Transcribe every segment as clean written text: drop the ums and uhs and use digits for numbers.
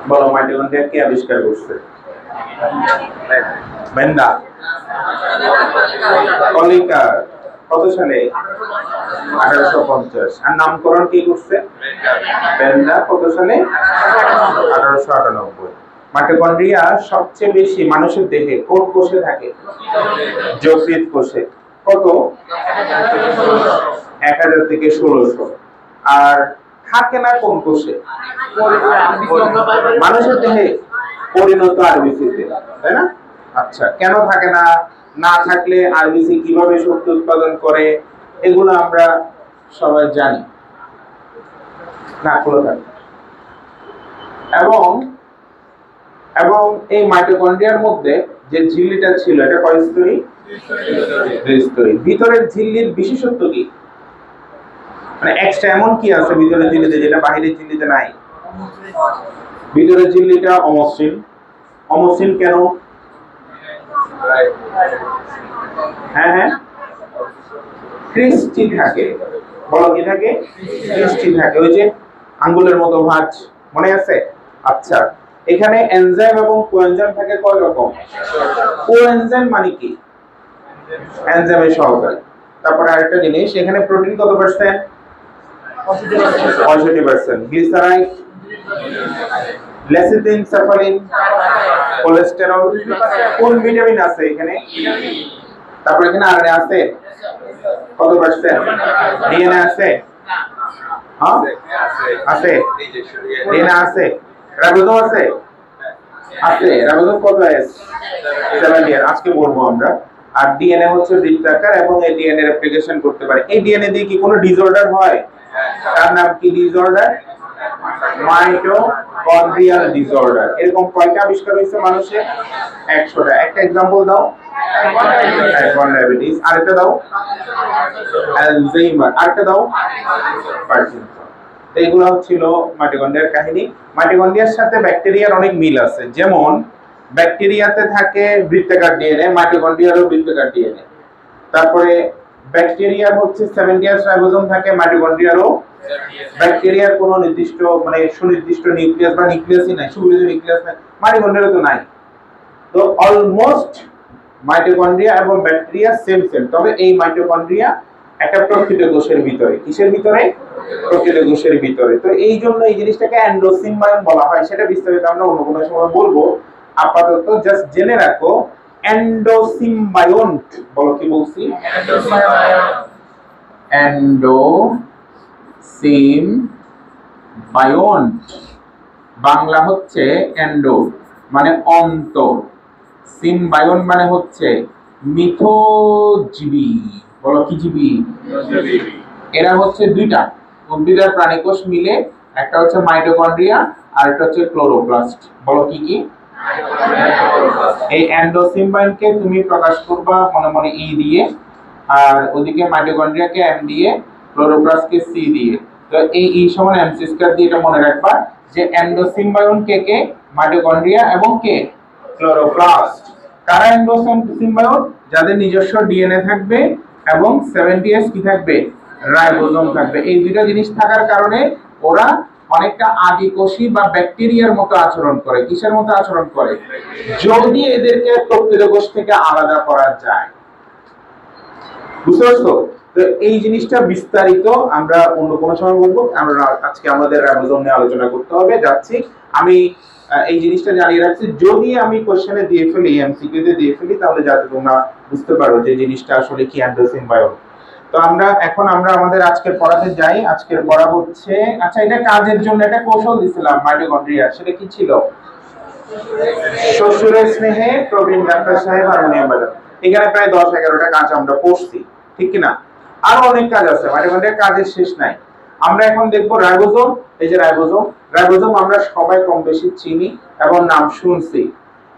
বলো মাইটোকন্ড্রিয়া কে আবিষ্কার করছে? বেন্দা কলিকার। কত সালে? 1850। আর নামকরণ কি করছে? বেন্দা। কত সালে? 1898। মাইটোকন্ড্রিয়া সবচেয়ে বেশি মানুষের দেহে কোন কোষে থাকে? যকৃৎ কোষে। কত? 1000 থেকে 1600। আর থাকে না কোন কোষে? মানুষের দেহে পরিণত আরবিসিতে, তাই না? আচ্ছা, কেন থাকে না? না থাকলে আরবিসি কিভাবে শক্তি উৎপাদন করে এগুলো আমরা সবাই জানি না, খোলা থাকে। এবং এই মাইটোকন্ড্রিয়ার মধ্যে যে ঝিল্লিটা ছিল এটা কয় স্তরী? দ্বিস্তরী। ভিতরের ঝিল্লির বিশেষত্ব কি? মানে এক্সট্রা এমন কি আছে ভিতরের ঝিল্লিতে যেটা বাহিরের ঝিল্লিতে নাই? ভিতরের ঝিল্লিটা অমসৃণ। অমসৃণ কেন? হ্যাঁ হ্যাঁ, ক্রিস্টি থাকে। বলো কি থাকে? ক্রিস্টি থাকে। ওই যে আঙ্গুলের মতো ভাঁজ, মনে আছে? আচ্ছা, এখানে এনজাইম এবং কোএনজাইম থাকে কয় রকম? কোএনজাইম মানে কি? এনজাইমের সহকারী। তারপর আরেকটা জিনিস, এখানে প্রোটিন কত পার্সেন্ট? 65%। গ্লিসারাইড, লেসিথিন, সাফারিন, কোলেস্টেরল। কোন ভিটামিন আছে এখানে? তারপর এখানে আরএনএ আছে কত পার্সেন্ট? ডিএনএ আছে? হ্যাঁ আছে। ডিএনএ আছে। রাইবোজোম আছে? আছে। রাইবোজোম কত এস? 7 ইয়ার। আজকে বলবো আমরা। আর ডিএনএ হচ্ছে বৃত্তাকার এবং এই ডিএনএ রেপ্লিকেশন করতে পারে। এই ডিএনএ দিয়ে কি কোনো ডিসঅর্ডার হয়? তার নাম কি ডিসঅর্ডার? Mitochondrial disorder. এরকম কয়টা আবিষ্কার হয়েছে মানুষের? 100টা। একটা एग्जांपल দাও। Type 1 diabetes. আরেকটা দাও। অ্যালজাইমার। আরেকটা দাও। পার্কিনসন। তো এগুলো ছিল মাইটোকন্ড্রিয়ার কাহিনী। মাইটোকন্ড্রিয়ার সাথে ব্যাকটেরিয়ার অনেক মিল আছে। যেমন ব্যাকটেরিয়াতে থাকে বৃত্তাকার ডিএনএ, মাইটোকন্ড্রিয়ারও বৃত্তাকার ডিএনএ। তারপরে ব্যাকটেরিয়ার হচ্ছে 70 ইয়ার্স রাইবোজোম থাকে, মাইটোকন্ড্রিয়ারও। ব্যাকটেরিয়ার কোনো নির্দিষ্ট মানে সুনির্দিষ্ট নিউক্লিয়াস বা নিউক্লিয়াসই নাই, সুবিধা নিউক্লিয়াস নাই, মাইটোকন্ড্রিয়ারও তো নাই। তো অলমোস্ট মাইটোকন্ড্রিয়া এবং ব্যাকটেরিয়া সেম সেম। তবে এই মাইটোকন্ড্রিয়া একটা প্রকৃত কোষের ভিতরে। কিসের ভিতরে? প্রকৃত কোষের ভিতরে। তো এই জন্য এই জিনিসটাকে এন্ডোসিম্বায়ন বলা হয়। সেটা বিস্তারিত আমরা অন্য কোনো সময় বলবো। আপাতত জাস্ট জেনে রাখো এন্ডোসিম্বায়ন্ট। বলো কি বলছি? এন্ডোসিম্বায়ন্ট। বাংলা হচ্ছে এন্ডো মানে অন্ত, সিম্বায়ন মানে হচ্ছে মিথজীবী। বলো কি জীবী? এরা হচ্ছে দুইটা উদ্ভিদের প্রাণীকোষ মিলে, একটা হচ্ছে মাইটোকন্ড্রিয়া আর একটা হচ্ছে ক্লোরোপ্লাস্ট। বলো কি কি? এই এন্ডোসিম্বায়নকে তুমি প্রকাশ করবা মনে মনে ই দিয়ে, আর ওদিকে মাইটোকন্ড্রিয়াকে এম দিয়ে, ক্লোরোপ্লাস্টকে সি দিয়ে। তো এই ই সমান এমসি স্কয়ার দিয়ে এটা মনে রাখবা যে এন্ডোসিম্বায়ন কে কে? মাইটোকন্ড্রিয়া এবং কে? ক্লোরোপ্লাস্ট। কারা এন্ডোসিম্বায়ন? যাদের নিজস্ব ডিএনএ থাকবে এবং 70s কি থাকবে? রাইবোজোম থাকবে। এই দুইটা জিনিস থাকার কারণে ওরা অনেকটা আদিকোষী বা ব্যাকটেরিয়ার মতো আচরণ করে। কিসের মতো আচরণ করে? যদি এদেরকে প্রকৃত কোষ থেকে আলাদা করা যায়। বুঝতে পারছো? তো এই জিনিসটা বিস্তারিত আমরা অন্য কোনো সময় বলবো। আমরা আজকে আমাদের রাইবোজোম নিয়ে আলোচনা করতে হবে। যাচ্ছি। আমি এই জিনিসটা জানিয়ে রাখছি, যদি আমি কোশ্চেনে দিয়ে ফেলি, এমসিকিউ তে দিয়ে ফেলি, তাহলে যাতে তোমরা বুঝতে পারো যে জিনিসটা আসলে কি এন্ডোসিম্বায়ন। তো আমরা আমাদের আজকের পড়াতে যাই। আজকের পড়া হচ্ছে, আচ্ছা এটা কাজের জন্য একটা কৌশল দিছিলাম মাইটোকন্ড্রিয়া, সেটা কি ছিল? শ্বশুরের স্নেহে প্রবীণ ডাক্তার সাহেব হারমোনিয়াম বাজান। এখানে প্রায় 10-11টা কাজ আমরা পড়ছি, ঠিক কিনা? আরো অনেক কাজ আছে, মাইটোকন্ড্রিয়ার কাজের শেষ নাই। আমরা এখন দেখবো রাইবোজোম। এই যে রাইবোজোম আমরা সবাই কম বেশি চিনি এবং নাম শুনছি।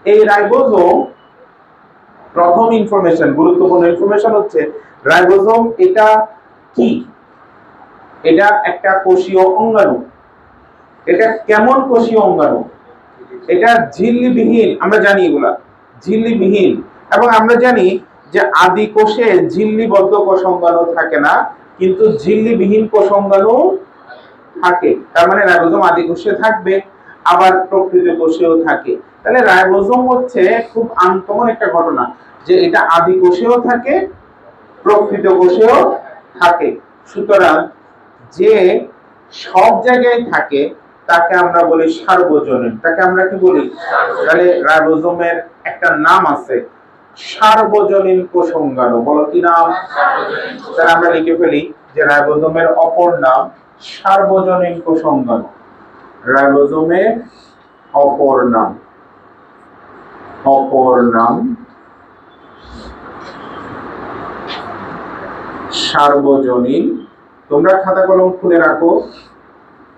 এই রাইবোজোম প্রথম ইনফরমেশন, গুরুত্বপূর্ণ ইনফরমেশন হচ্ছে রাইবোজোম এটা কি? এটা একটা কোষীয় অঙ্গাণু। এটা কেমন কোষীয় অঙ্গাণু? এটা ঝিল্লিবিহীন। আমরা জানি এগুলা ঝিল্লিবিহীন, এবং আমরা জানি যে আদি কোষে ঝিল্লিবদ্ধ কোষ অঙ্গাণু থাকে না, কিন্তু ঝিল্লিবিহীন কোষ অঙ্গাণু থাকে। তার মানে রাইবোজোম আদি কোষে থাকবে। আবার প্রকৃত কোষেও থাকে। তাহলে রাইবোজোম হচ্ছে খুব আনকমন একটা ঘটনা, যে এটা আদি কোষেও থাকে, প্রকৃত কোষেও থাকে। সুতরাং যে সব জায়গায় থাকে তাকে আমরা বলি সার্বজনীন। তাকে আমরা কি বলি? তাহলে রাইবোজোমের একটা নাম আছে, সার্বজনীন কোষাঙ্গাণু। বলো কি নাম? তাহলে আমরা লিখে ফেলি যে রাইবোজোমের অপর নাম সার্বজনীন কোষাঙ্গাণু। রাইবোজোমের অপর নাম সার্বজনীন। তোমরা খাতা কলম খুলে রাখো,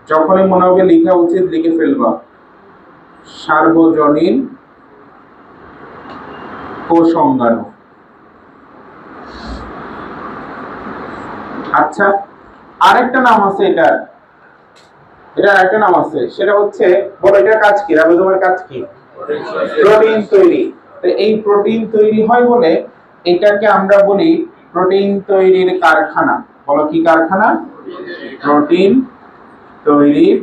যখনই মনে হবে লেখা উচিত লিখে ফেলবা, সার্বজনীন কোষাঙ্গাণু। আচ্ছা, আরেকটা নাম আছে এটার আরেকটা নাম আছে, সেটা হচ্ছে, বলো এটার কাজ কি? রাইবোজোমের কাজ কি? প্রোটিন তৈরি। তো এই প্রোটিন তৈরি হয় বলে এটাকে আমরা বলি প্রোটিন তৈরির কারখানা। বলো কি কারখানা? প্রোটিন তৈরির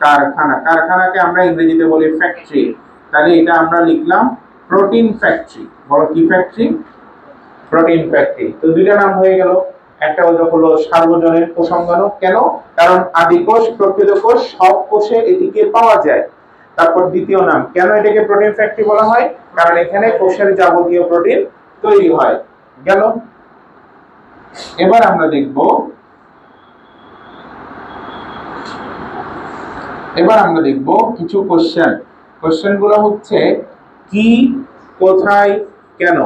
কারখানা। কারখানাকে আমরা ইংরেজিতে বলি ফ্যাক্টরি। তাহলে এটা আমরা লিখলাম প্রোটিন ফ্যাক্টরি। বলো কি ফ্যাক্টরি? Protein factory. তো দুইটা নাম হয়ে গেল। একটা হলো সার্বজনীন কোষাঙ্গাণু। কেন? কারণ আদি কোষ, প্রকৃত কোষ সব কোষে এটিকে পাওয়া যায়। তারপর দ্বিতীয় নাম, কেন এটাকে প্রোটিন ফ্যাক্টরি বলা হয়? কারণ এখানে কোষের যাবতীয় প্রোটিন তৈরি হয়। গেল। এবার আমরা দেখব কিছু কোশ্চেন গুলো হচ্ছে কি, কোথায়, কেন।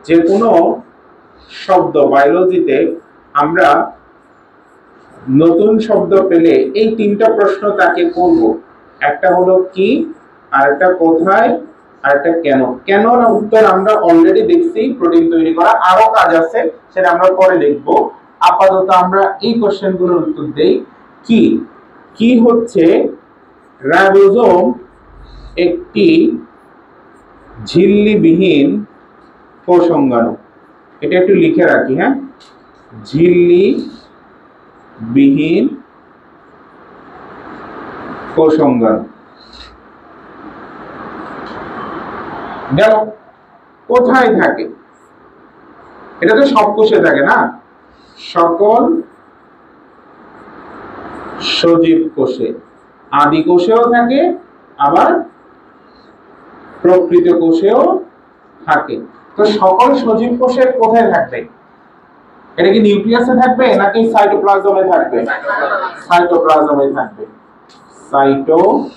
যে কোনো শব্দ বায়োলজিতে আমরা নতুন শব্দ পেলে এই তিনটা প্রশ্ন তাকে করব। একটা হলো কি, আরেকটা কোথায়, আরেকটা কেন। কেন না উত্তর আমরা অলরেডি দেখছি, প্রোটিন তৈরি করা। আরো কাজ আছে, সেটা আমরা পরে দেখব। আপাতত আমরা এই কোশ্চেনগুলোর উত্তর দেই। কি হচ্ছে রাইবোজোম একটি ঝিল্লিবিহীন কোষাঙ্গাণু। এটা একটু লিখে রাখি, হ্যাঁ, ঝিল্লিবিহীন কোষাঙ্গাণু। গেল। কোথায় থাকে? এটা তো সব কোষে থাকে না, সকল সজীব কোষে। আদি কোষেও থাকে, আবার প্রকৃত কোষেও থাকে। তো সকল সজীব কোষের কোথায় থাকবে? এটা কি নিউক্লিয়াসে থাকবে নাকি সাইটোপ্লাজমে থাকবে? সাইটোপ্লাজমে থাকবে। সাইটোপ্লাজমে।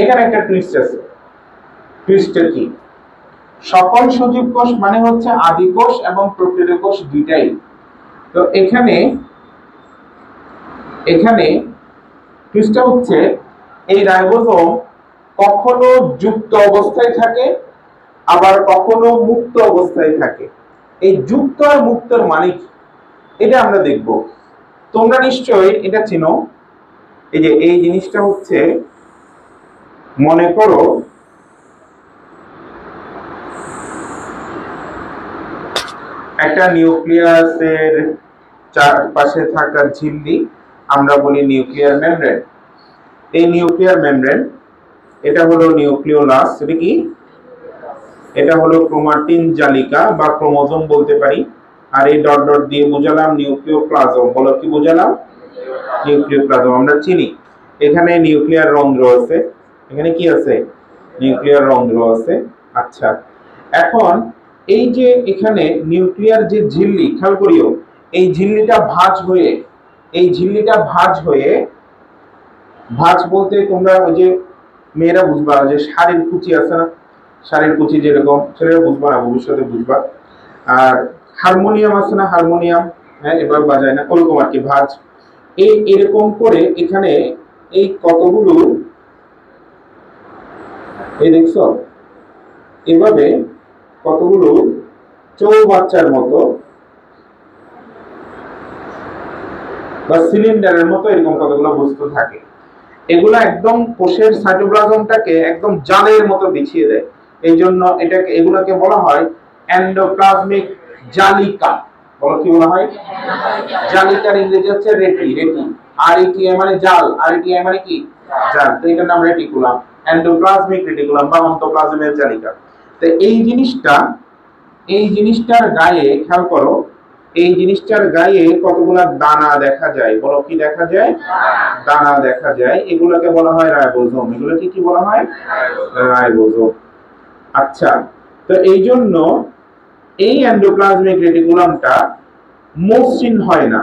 এখানে একটা টুইস্ট আছে। টুইস্টটা কি? সকল সজীব কোষ মানে হচ্ছে আদি কোষ এবং প্রকৃত কোষ দুইটাই। তো এখানে টুইস্টটা হচ্ছে এই রাইবোজোম কখনো যুক্ত অবস্থায় থাকে, আবার কখনো মুক্ত অবস্থায় থাকে। এই যুক্ত আর মুক্তর মানে কি, এটা আমরা দেখব। তোমরা নিশ্চয়ই এটা চিনো। এই যে এই জিনিসটা হচ্ছে, মনে করো একটা নিউক্লিয়াসের চারপাশে থাকা ঝিল্লি আমরা বলি নিউক্লিয়ার মেমব্রেন। এই নিউক্লিয়ার মেমব্রেন, এটা হলো নিউক্লিওলাস। এটা কি? এটা হলো ক্রোমাটিন জালিকা বা ক্রোমোজোম বলতে পারি। আর এই ডট ডট দিয়ে বুঝালাম নিউক্লিওপ্লাজম। বলো কি বুঝালাম? নিউক্লিওপ্লাজম আমরা চিনি। এখানে নিউক্লিয়ার রন্ধ্র আছে। এখানে কি আছে? নিউক্লিয়ার রন্ধ্র আছে। আচ্ছা, এখন এই যে এখানে নিউক্লিয়ার যে ঝিল্লি, খেয়াল করিও, এই ঝিল্লিটা ভাঁজ বলতে তোমরা ওই যে মেয়েরা বুঝবা, যে শাড়ির কুচি আছে না, শাড়ির কুচি যেরকম, ছেলেরা বুঝবা না, ভবিষ্যতে বুঝবা। আর হারমোনিয়াম আছে না, হারমোনিয়াম, হ্যাঁ, এবার বাজায় না, ওরকম আর কি ভাঁজ। এরকম করে এখানে এই কতগুলো, এই দেখছো, এভাবে কতগুলো চৌবাচ্চার মতো বা সিলিন্ডারের মতো এরকম কতগুলো বস্তু থাকে। এগুলো একদম কোষের সাইটোপ্লাজমটাকে একদম জালের মতো বিছিয়ে দেয়। এই জন্য এগুলোকে বলা হয় এন্ডোপ্লাজমিক জালিকা। বলো কি বলা হয়? জালিকার ইংরেজি হচ্ছে রেটি। রেটি আরইটিআই মানে জাল, আরইটিআই মানে কি জাল, তো এটার নাম রেটিকুলাম, এন্ডোপ্লাজমিক রেটিকুলাম বা অন্তঃপ্লাজমের জালিকা। তো এই জিনিসটার গায়ে খেয়াল করো, এই জিনিসটার গায়ে কতগুলা দানা দেখা যায়। বলো কি দেখা যায়? দানা দেখা যায়। এগুলোকে বলা হয় রাইবোজোম। এগুলোকে কি বলা হয়? রাইবোজোম। আচ্ছা, তো এই জন্য এই এন্ডোপ্লাজমিক রেটিকুলামটা মসৃণ হয় না,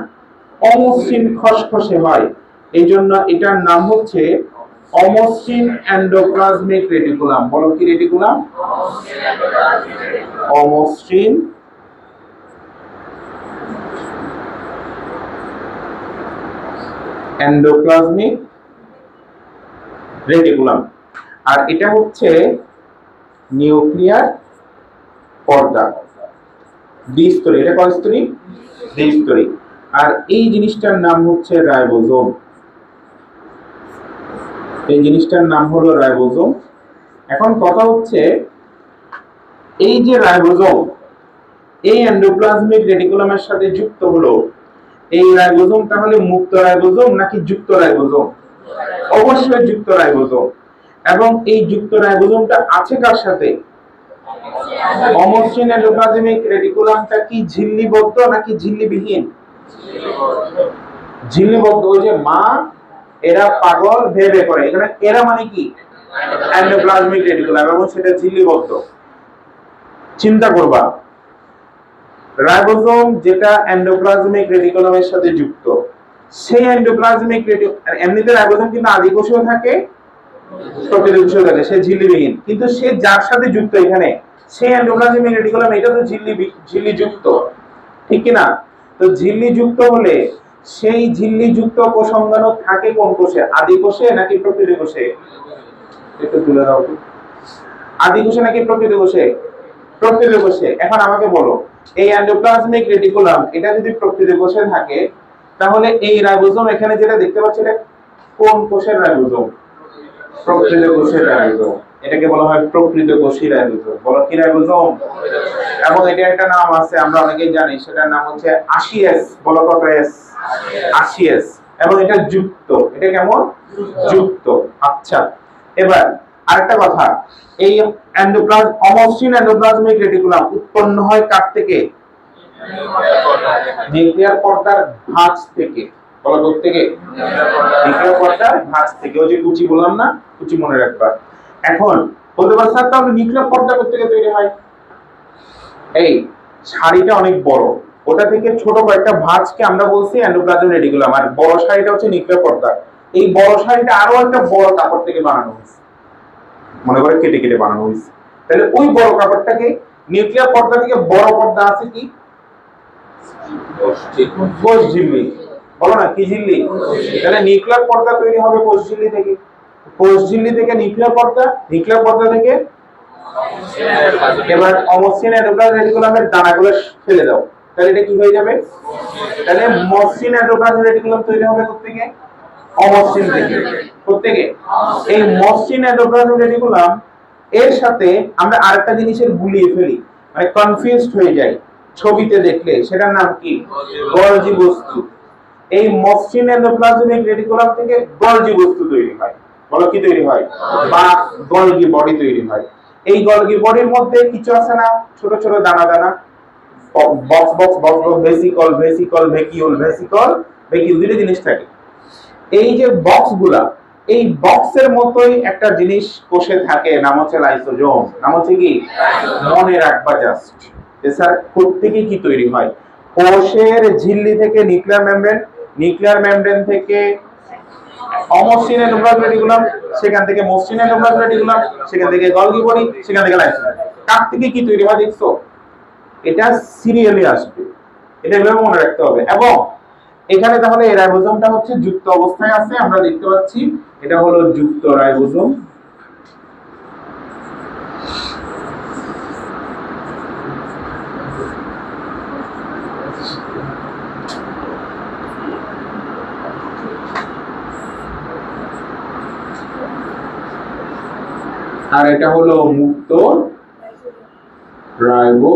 অমসৃণ খসখসে হয়। এই জন্য এটার নাম হচ্ছে অমসৃণ এন্ডোপ্লাজমিক রেটিকুলাম। বলো কি রেটিকুলাম? অমসৃণ এন্ডোপ্লাজমিক রেটিকুলাম। আর এটা হচ্ছে নিউক্লিয়ার পর্দা, দ্বিস্তরী। এটা কয় স্তরী? দ্বিস্তরী। আর এই জিনিসটার নাম হচ্ছে রাইবোজোম। এই জিনিসটার নাম হলো রাইবোজোম। এখন কথা হচ্ছে, এই যে রাইবোজোম এই এন্ডোপ্লাজমিক রেটিকুলামের সাথে যুক্ত হলো, এই রাইবোজোম তাহলে মুক্ত রাইবোজোম নাকি যুক্ত রাইবোজোম? অবশ্যই যুক্ত রাইবোজোম। এবং এই যুক্ত রাইবোজোমটা আছে কার সাথে? অমসৃণ এন্ডোপ্লাজমিক রেটিকুলামটা কি ঝিল্লিবদ্ধ নাকি ঝিল্লিবিহীন? ঝিল্লিবদ্ধ। ওই যে মা এরা পাগল ভেবে করে, এখানে এরা মানে কি? এন্ডোপ্লাজমিক রেটিকুলাম, এবং সেটা ঝিল্লিবদ্ধ। চিন্তা করবা, রাইবোজোম যেটা এন্ডোপ্লাজমিক রেটিকুলামের সাথে যুক্ত, সেই এন্ডোপ্লাজমিক এমনিতে রাইবোজোম কিন্তু আদি কোষেও থাকে, প্রকৃত কোষেও থাকে, সে ঝিল্লিবিহীন। কিন্তু সে যার সাথে যুক্ত এখানে, সেই এন্ডোপ্লাজমিক রেটিকুলাম, এটা তো ঝিল্লিযুক্ত, ঠিক কি না? তো ঝিল্লিযুক্ত হলে সেই ঝিল্লিযুক্ত কোষাঙ্গাণু থাকে কোন কোষে? আদি কোষে নাকি প্রকৃত কোষে? একটু তুলে দাও। আদি কোষে নাকি প্রকৃত কোষে? প্রকৃত কোষে। এখন আমাকে বলো, এই এন্ডোপ্লাজমিক রেটিকুলাম এটা যদি প্রকৃত কোষে থাকে, তাহলে এই রাইবোজোম এখানে যেটা দেখতে পাচ্ছি, এটা কোন কোষের রাইবোজোম? প্রকৃত কোষের রাইবোজোম। এটাকে বলা হয় প্রকৃত কোষী রাইবোজোম। বলো কি রাইবোজোম? এবং এটা একটা নাম আছে, আমরা অনেকেই জানি, সেটার নাম হচ্ছে 80S। বলো কত এস? 80S। এবং এটা যুক্ত। এটা কেমন? যুক্ত। আচ্ছা, এবার আরেকটা কথা, এই অমসৃণ এন্ডোপ্লাজমিক রেটিকুলাম উৎপন্ন হয় কার থেকে? নিউক্লিয়ার পর্দার ভাঁজ থেকে। বলো কোথা থেকে? নিউক্লিয়ার পর্দার ভাঁজ থেকে। ওই যে কুচি বললাম না, কুচি মনে রাখবা। এখন বলতে পারো স্যার, তাহলে নিউক্লিয়ার পর্দা কোথা থেকে তৈরি হয়? এই সারিটা অনেক বড়, ওটা থেকে ছোট কয়েকটা ভাঁজকে আমরা বলছি এন্ডোপ্লাজমিক রেটিকুলাম, আর বড় সারিটা হচ্ছে নিউক্লিয়ার পর্দা। এই বড় সারিটা আরো একটা বড় কাপড় থেকে বানানো হয়েছে, মনে করে কেটে কেটে বানানো হয়েছে। তাহলে ওই বড় কাপড়টাকে, নিউক্লিয়ার পর্দা থেকে বড় পর্দা আছে কি? কোষ ঝিল্লি। বলো না কি ঝিল্লি? তাহলে নিউক্লিয়ার পর্দা তৈরি হবে কোষ ঝিল্লি থেকে। কোষ ঝিল্লি থেকে নিউক্লিয়ার পর্দা, নিউক্লিয়ার পর্দা থেকে এবার অমসৃণ এন্ডোপ্লাজমিক রেটিকুলামের দানাগুলো ফেলে দাও, তাহলে এটা কি হয়ে যাবে? তাহলে মসৃণ এন্ডোপ্লাজমিক রেটিকুলাম তৈরি হবে কোথা থেকে? অমসৃণ থেকে। কোথা থেকে? এই মসৃণ এন্ডোপ্লাজমিক রেটিকুলাম এর সাথে আমরা আরেকটা জিনিসের গুলিয়ে ফেলি, মানে কনফিউজড হয়ে যাই ছবিতে দেখলে, সেটার নাম কি? গলজি বস্তু। এই মসৃণ এন্ডোপ্লাজমিক রেটিকুলাম থেকে গলজি বস্তু তৈরি হয়। বলো কি তৈরি হয়? বা গলগি বডি তৈরি হয়। এই গলগি বডির মধ্যে কিছু আছে না, ছোট ছোট দানা দানা, box box box box, vesicle vesicle, vacuole vesicle vacuole, দুটো জিনিস থাকে। এই যে বক্সগুলা, এই বক্সের মতোই একটা জিনিস কোষে থাকে, নাম হচ্ছে লাইসোজোম। নাম হচ্ছে কি? মনে রাখবা জাস্ট। স্যার কোত্থেকে কি তৈরি হয়? কোষের ঝিল্লি থেকে নিউক্লিয়ার মেমব্রেন, নিউক্লিয়ার মেমব্রেন থেকে অমসৃণ এন্ডোপ্লাজমিক রেটিকুলাম, সেখান থেকে মসৃণ এন্ডোপ্লাজমিক রেটিকুলাম, সেখান থেকে গলগি বডি, সেখান থেকে লাইসোজোম। কার থেকে কি তৈরি হয় দেখছো? এটা সিরিয়ালি আসবে, এটা এভাবে মনে রাখতে হবে। এবং এখানে তাহলে এই রাইবোজোমটা হচ্ছে যুক্ত অবস্থায় আছে, আমরা দেখতে পাচ্ছি এটা হলো যুক্ত রাইবোজোম। আর এটা হলো মুক্ত রাইবো,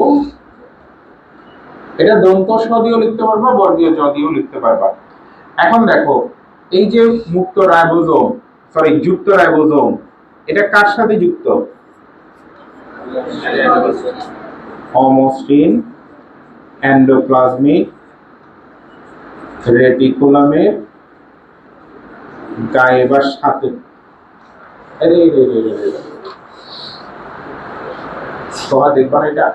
এটা দন্ত স দিয়েও লিখতে পারবা, বর্গীয় জ দিয়েও লিখতে পারবা। এখন দেখো এই যে মুক্ত রাইবোজোম, সরি যুক্ত রাইবোজোম, এটা কার সাথে যুক্ত? অমসৃণ এন্ডোপ্লাজমিক রেটিকুলামের গায়ে বা সাথে। সবাই দেখবেন এটা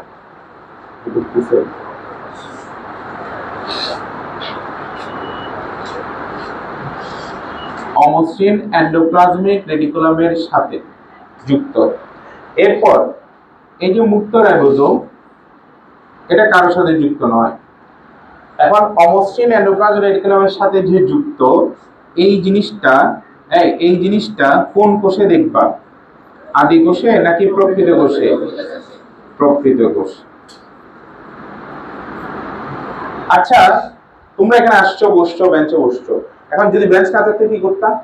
অমসৃণ এন্ডোপ্লাজমিক রেটিকুলামের সাথে যুক্ত। এরপর এই যে মুক্ত রাইবোজোম, এটা কারোর সাথে যুক্ত নয়। এখন অমসৃণ এন্ডোপ্লাজমিক রেটিকুলামের সাথে যে যুক্ত, এই জিনিসটা কোন কোষে দেখবা? আদি কোষে নাকি প্রকৃত কোষে? প্রকৃত কোষ। আচ্ছা, তোমরা এখানে আসছো, বসছো, বেঞ্চে বসছো। এখন যদি বেঞ্চ না থাকতে কি করতাম?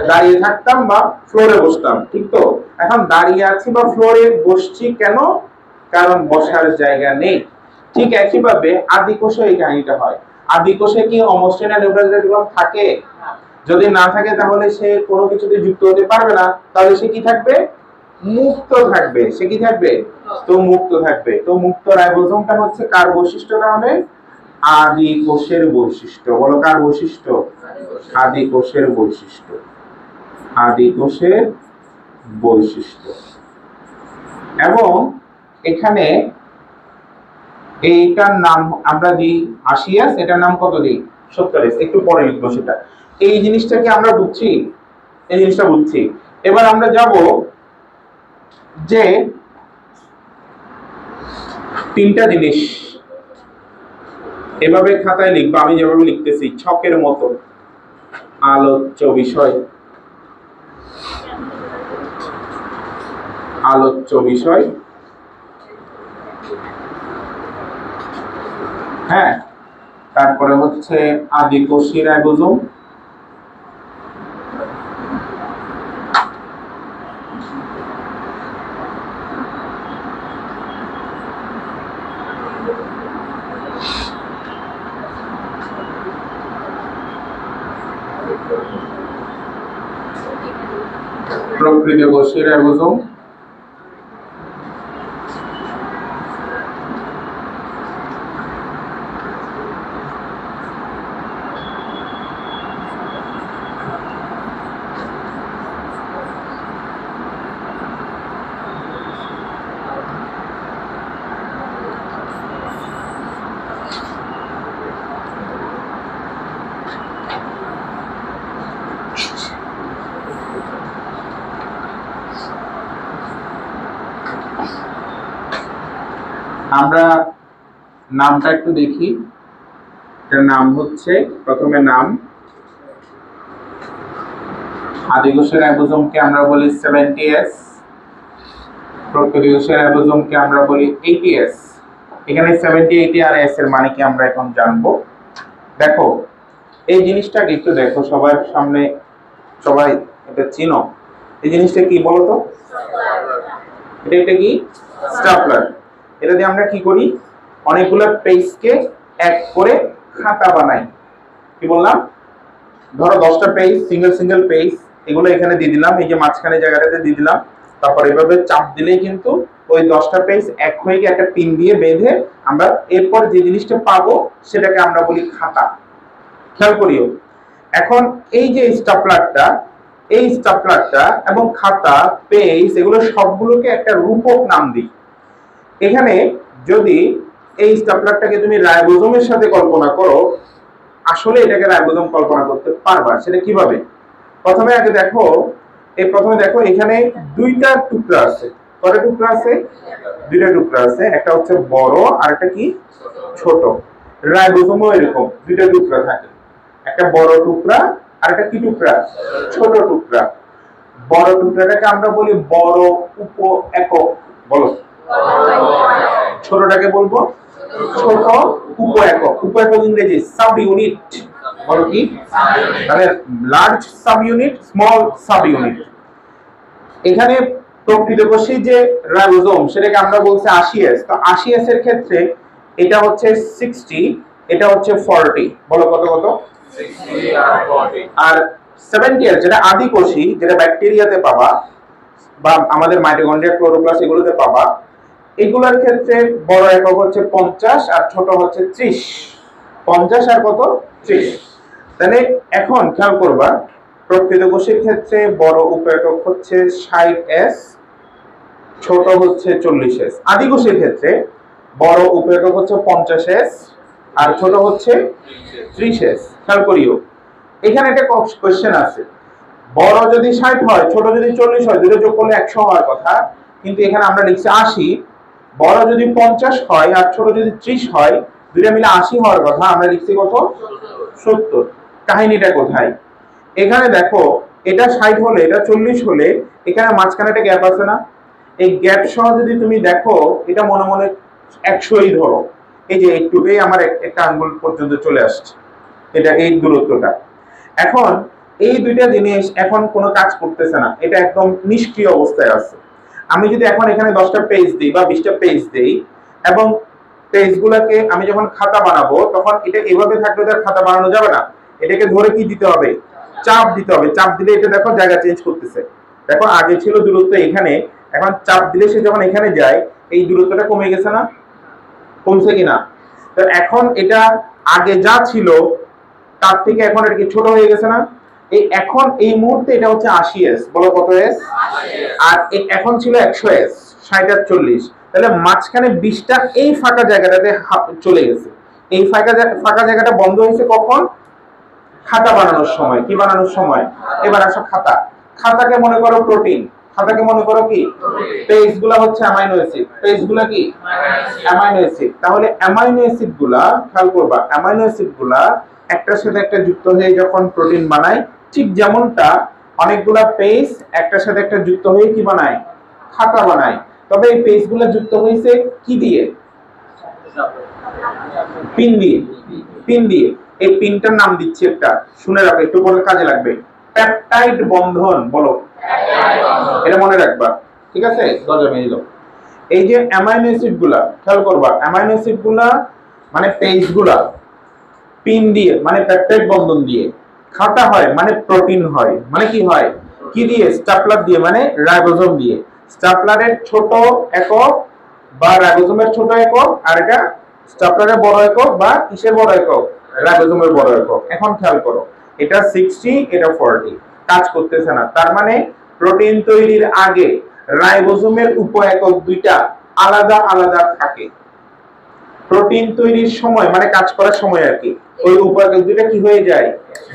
দাঁড়িয়ে থাকতাম বা ফ্লোরে বসতাম, ঠিক তো? এখন দাঁড়িয়ে আছি বা ফ্লোরে বসছি কেন? কারণ বসার জায়গা নেই। ঠিক একইভাবে আদি কোষে এই কাহিনীটা হয়। আদি কোষে কি অমসৃণ এন্ডোপ্লাজমিক রেটিকুলাম থাকে? যদি না থাকে তাহলে সে কোনো কিছুতে যুক্ত হতে পারবে না। তাহলে সে কি থাকবে? মুক্ত থাকবে। সে কি থাকবে? তো মুক্ত থাকবে। তো মুক্ত রাইবোজোমটা হচ্ছে কার বৈশিষ্ট্য? তাহলে আদি কোষের বৈশিষ্ট্য। বলো কার বৈশিষ্ট্য? আদি কোষের বৈশিষ্ট্য। আদি কোষের বৈশিষ্ট্য। এবং এখানে এইটার নাম আমরা দিই 80s, এটার নাম কত দিই? 70s। একটু পরে লিখবো সেটা। এই জিনিসটাকে আমরা বুঝছি, এই জিনিসটা বুঝছি। এবার আমরা যাব যে তিনটা জিনিস এভাবে খাতায় লিখবা, আমি যেভাবে লিখতেছি ছকের মতো। আলোচ্য বিষয়, আলোচ্য বিষয়, হ্যাঁ, তারপরে হচ্ছে আদি কোষীয় রাইবোজোম, প্রকৃত কোষীয় রাইবোজোম, আমরা নামটা একটু দেখি। এটার নাম হচ্ছে, প্রথমে নাম আদি কোষের রাইবোজোমকে আমরা বলি 70s, প্রকৃত কোষের রাইবোজোমকে আমরা বলি 80s। এখানে 70, 80 আর s এর মানে কি আমরা এখন জানবো। দেখো এই জিনিসটাকে একটু দেখো সবার সামনে, সবাই এটা চিনো। এই জিনিসটা কি বলো তো? এটা কি? স্টাপলার। এটা দিয়ে আমরা কি করি? অনেকগুলো পেজকে এক করে খাতা বানাই। কি বললাম? ধরো 10টা পেজ, সিঙ্গেল সিঙ্গেল পেজ, এগুলো এখানে দিয়ে দিলাম, এই যে মাঝখানে জায়গাটাতে দিয়ে দিলাম। তারপর এভাবে চাপ দিলেই কিন্তু ওই 10টা পেজ এক হয়ে গিয়ে একটা পিন দিয়ে বেঁধে আমরা এরপর যে জিনিসটা পাবো সেটাকে আমরা বলি খাতা। খেয়াল করিও। এখন এই যে স্টাপলারটা, এই স্টাপলারটা এবং খাতা, পেজ, এগুলো সবগুলোকে একটা রূপক নাম দিই। এখানে যদি এই স্টাপলারটাকে তুমি রাইবোজোমের সাথে কল্পনা করো, আসলে এটাকে রাইবোজোম কল্পনা করতে পারবা। সেটা কিভাবে? প্রথমে দেখো এখানে দুইটা টুকরা আছে। কয়টা টুকরা আছে? দুইটা টুকরা আছে। একটা হচ্ছে বড় আর একটা কি ছোট। রাইবোজোমও এরকম দুইটা টুকরা থাকে, একটা বড় টুকরা আর একটা কি টুকরা? ছোট টুকরা। বড় টুকরাটাকে আমরা বলি বড় উপ একক। বলো। ছোটটাকে বলবো ছোট উপ একক। উপ একক ইংরেজি সাব ইউনিট। বলো কি? তাহলে large sub unit, small sub unit. এখানে প্রকৃতপক্ষে যে রাইবোজোম সেটাকে আমরা বলছি 80S। তো 80S এর ক্ষেত্রে এটা হচ্ছে 60, এটা হচ্ছে 40। বলো কত কত? 60 আর 40। আর 70S যেটা আদিকোষী, যেটা ব্যাকটেরিয়াতে পাবা বা আমাদের মাইটোকন্ড্রিয়া, ক্লোরোপ্লাস্ট এগুলোতে পাবা, এগুলোর ক্ষেত্রে বড় একক হচ্ছে 50 আর ছোট হচ্ছে 30। 50 আর কত? 30। তাহলে এখন খেয়াল করবা, প্রকৃতকোষের ক্ষেত্রে বড় উপ-একক হচ্ছে 60S, ছোট হচ্ছে 40S। আদিকোষের ক্ষেত্রে বড় উপ-একক হচ্ছে 50S আর ছোট হচ্ছে 30S। খেয়াল করিও, এখানে একটা কোশ্চেন আছে, বড় যদি 60 হয়, ছোট যদি 40 হয়, দুটো যোগ করলে 100 হওয়ার কথা, কিন্তু এখানে আমরা লিখছি 80। বড় যদি 50 হয় আর ছোট যদি 30 হয়, দুটো মিলে 80 হওয়ার কথা, আমরা লিখছি কত? 70। কাহিনীটা কোথায়? এখানে দেখো, এটা 60 হলে, এটা 40 হলে, এখানে মাঝখানে একটা গ্যাপ আছে না? এই গ্যাপ সহ যদি তুমি দেখো, এটা মনে মনে 100ই ধরো। এই যে একটুতেই আমার একটা আঙ্গুল পর্যন্ত চলে আসছে, এটা এই দূরত্বটা। এখন এই দুইটা জিনিস এখন কোনো কাজ করতেছে না, এটা একদম নিষ্ক্রিয় অবস্থায় আছে। আমি যদি এখন এখানে 10টা পেজ দিই বা 20টা পেজ দেই, এবং পেজগুলোকে আমি যখন খাতা বানাবো, তখন এটা এভাবে থাকলে তার খাতা বানানো যাবে না। এটাকে ধরে কি দিতে হবে? চাপ দিতে হবে। চাপ দিলে এটা দেখো জায়গা চেঞ্জ করতেছে। দেখো আগে ছিল দূরত্ব এখানে, এখন চাপ দিলে সে যখন এখানে যায়, এই দূরত্বটা কমে গেছে না? কমছে কিনা? তো এখন এটা আগে যা ছিল তার থেকে এখন এটা কি ছোট হয়ে গেছে না? এই এখন এই মুহূর্তে এটা হচ্ছে 80S। বলো কত S? 80S। আর এখন ছিল 100S, 60 আর 40। তাহলে মাঝখানে 20টা এই ফাঁকা জায়গাটাতে চলে গেছে। এই ফাঁকা জায়গাটা বন্ধ হয়েছে কখন? খাতা বানানোর সময়। কি বানানোর সময়? এবার আসো খাতা। খাতাকে মনে করো প্রোটিন, খাতাকে মনে করো কি? পেজগুলো হচ্ছে অ্যামাইনো অ্যাসিড। পেজগুলো কি? Amino acid. তাহলে অ্যামাইনো অ্যাসিড গুলা, খেয়াল করবা, অ্যামাইনো অ্যাসিড গুলা একটার সাথে একটা যুক্ত হয়ে যখন প্রোটিন বানায়, ঠিক যেমনটা অনেকগুলা পেজ একটার সাথে একটা যুক্ত হয়ে কি বানায়? খাতা বানায়। তবে এই পেজগুলো যুক্ত হয়েছে কি দিয়ে? পিন দিয়ে। পিন দিয়ে। এই পিনটার নাম দিচ্ছি একটা, শুনে রাখো, একটু পরে কাজে লাগবে। পেপটাইড বন্ধন। বলো, এটা মনে রাখবা, ঠিক আছে? দরজা মেরে দাও। এই যে অ্যামাইনো অ্যাসিড গুলা, খেয়াল করবা, অ্যামাইনো অ্যাসিড গুলা মানে পেজ গুলা পিন দিয়ে, মানে পেপটাইড বন্ধন দিয়ে। খাতা হয় মানে প্রোটিন হয়, মানে কি হয়? কি দিয়ে? স্টাপলার দিয়ে, মানে রাইবোজোম দিয়ে। স্টাপলারের ছোট একক বা রাইবোজোমের ছোট একক, আর এটা স্টাপলারের বড় একক বা কিসের বড় একক? রাইবোজোমের বড় একক। এখন খেয়াল করো, এটা 60, এটা 40, কাজ করতেছে না। তার মানে প্রোটিন তৈরির আগে রাইবোজোমের উপ একক দুইটা আলাদা আলাদা থাকে। প্রোটিন তৈরির সময় মানে কাজ করার সময় আর কি, ওই উপ একক দুইটা কি হয়ে যায়?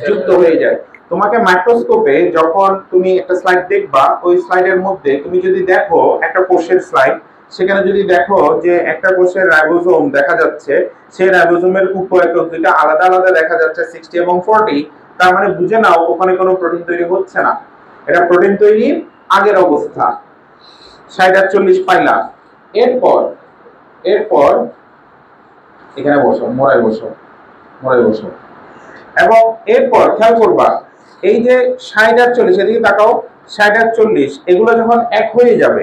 যুক্ত হয়ে যায়। তোমাকে মাইক্রোস্কোপে যখন তুমি একটা স্লাইড দেখবা, ওই স্লাইডের মধ্যে তুমি যদি দেখো একটা কোষের স্লাইড, সেখানে যদি দেখো যে একটা কোষের রাইবোজোম দেখা যাচ্ছে, সেই রাইবোজোমের উপ একক দুইটা আলাদা আলাদা দেখা যাচ্ছে 60 এবং 40, তার মানে বুঝে নাও ওখানে কোনো প্রোটিন তৈরি হচ্ছে না। এটা প্রোটিন তৈরির আগের অবস্থা। 60 আর 40 পাইলা। এরপর এখানে বসো, মোড়ায় বসো, মোড়ায় বসো। এবং এরপর খেয়াল করবা, এই যে 60 আর 40, এদিকে তাকাও, 60 আর 40 এগুলো যখন এক হয়ে যাবে,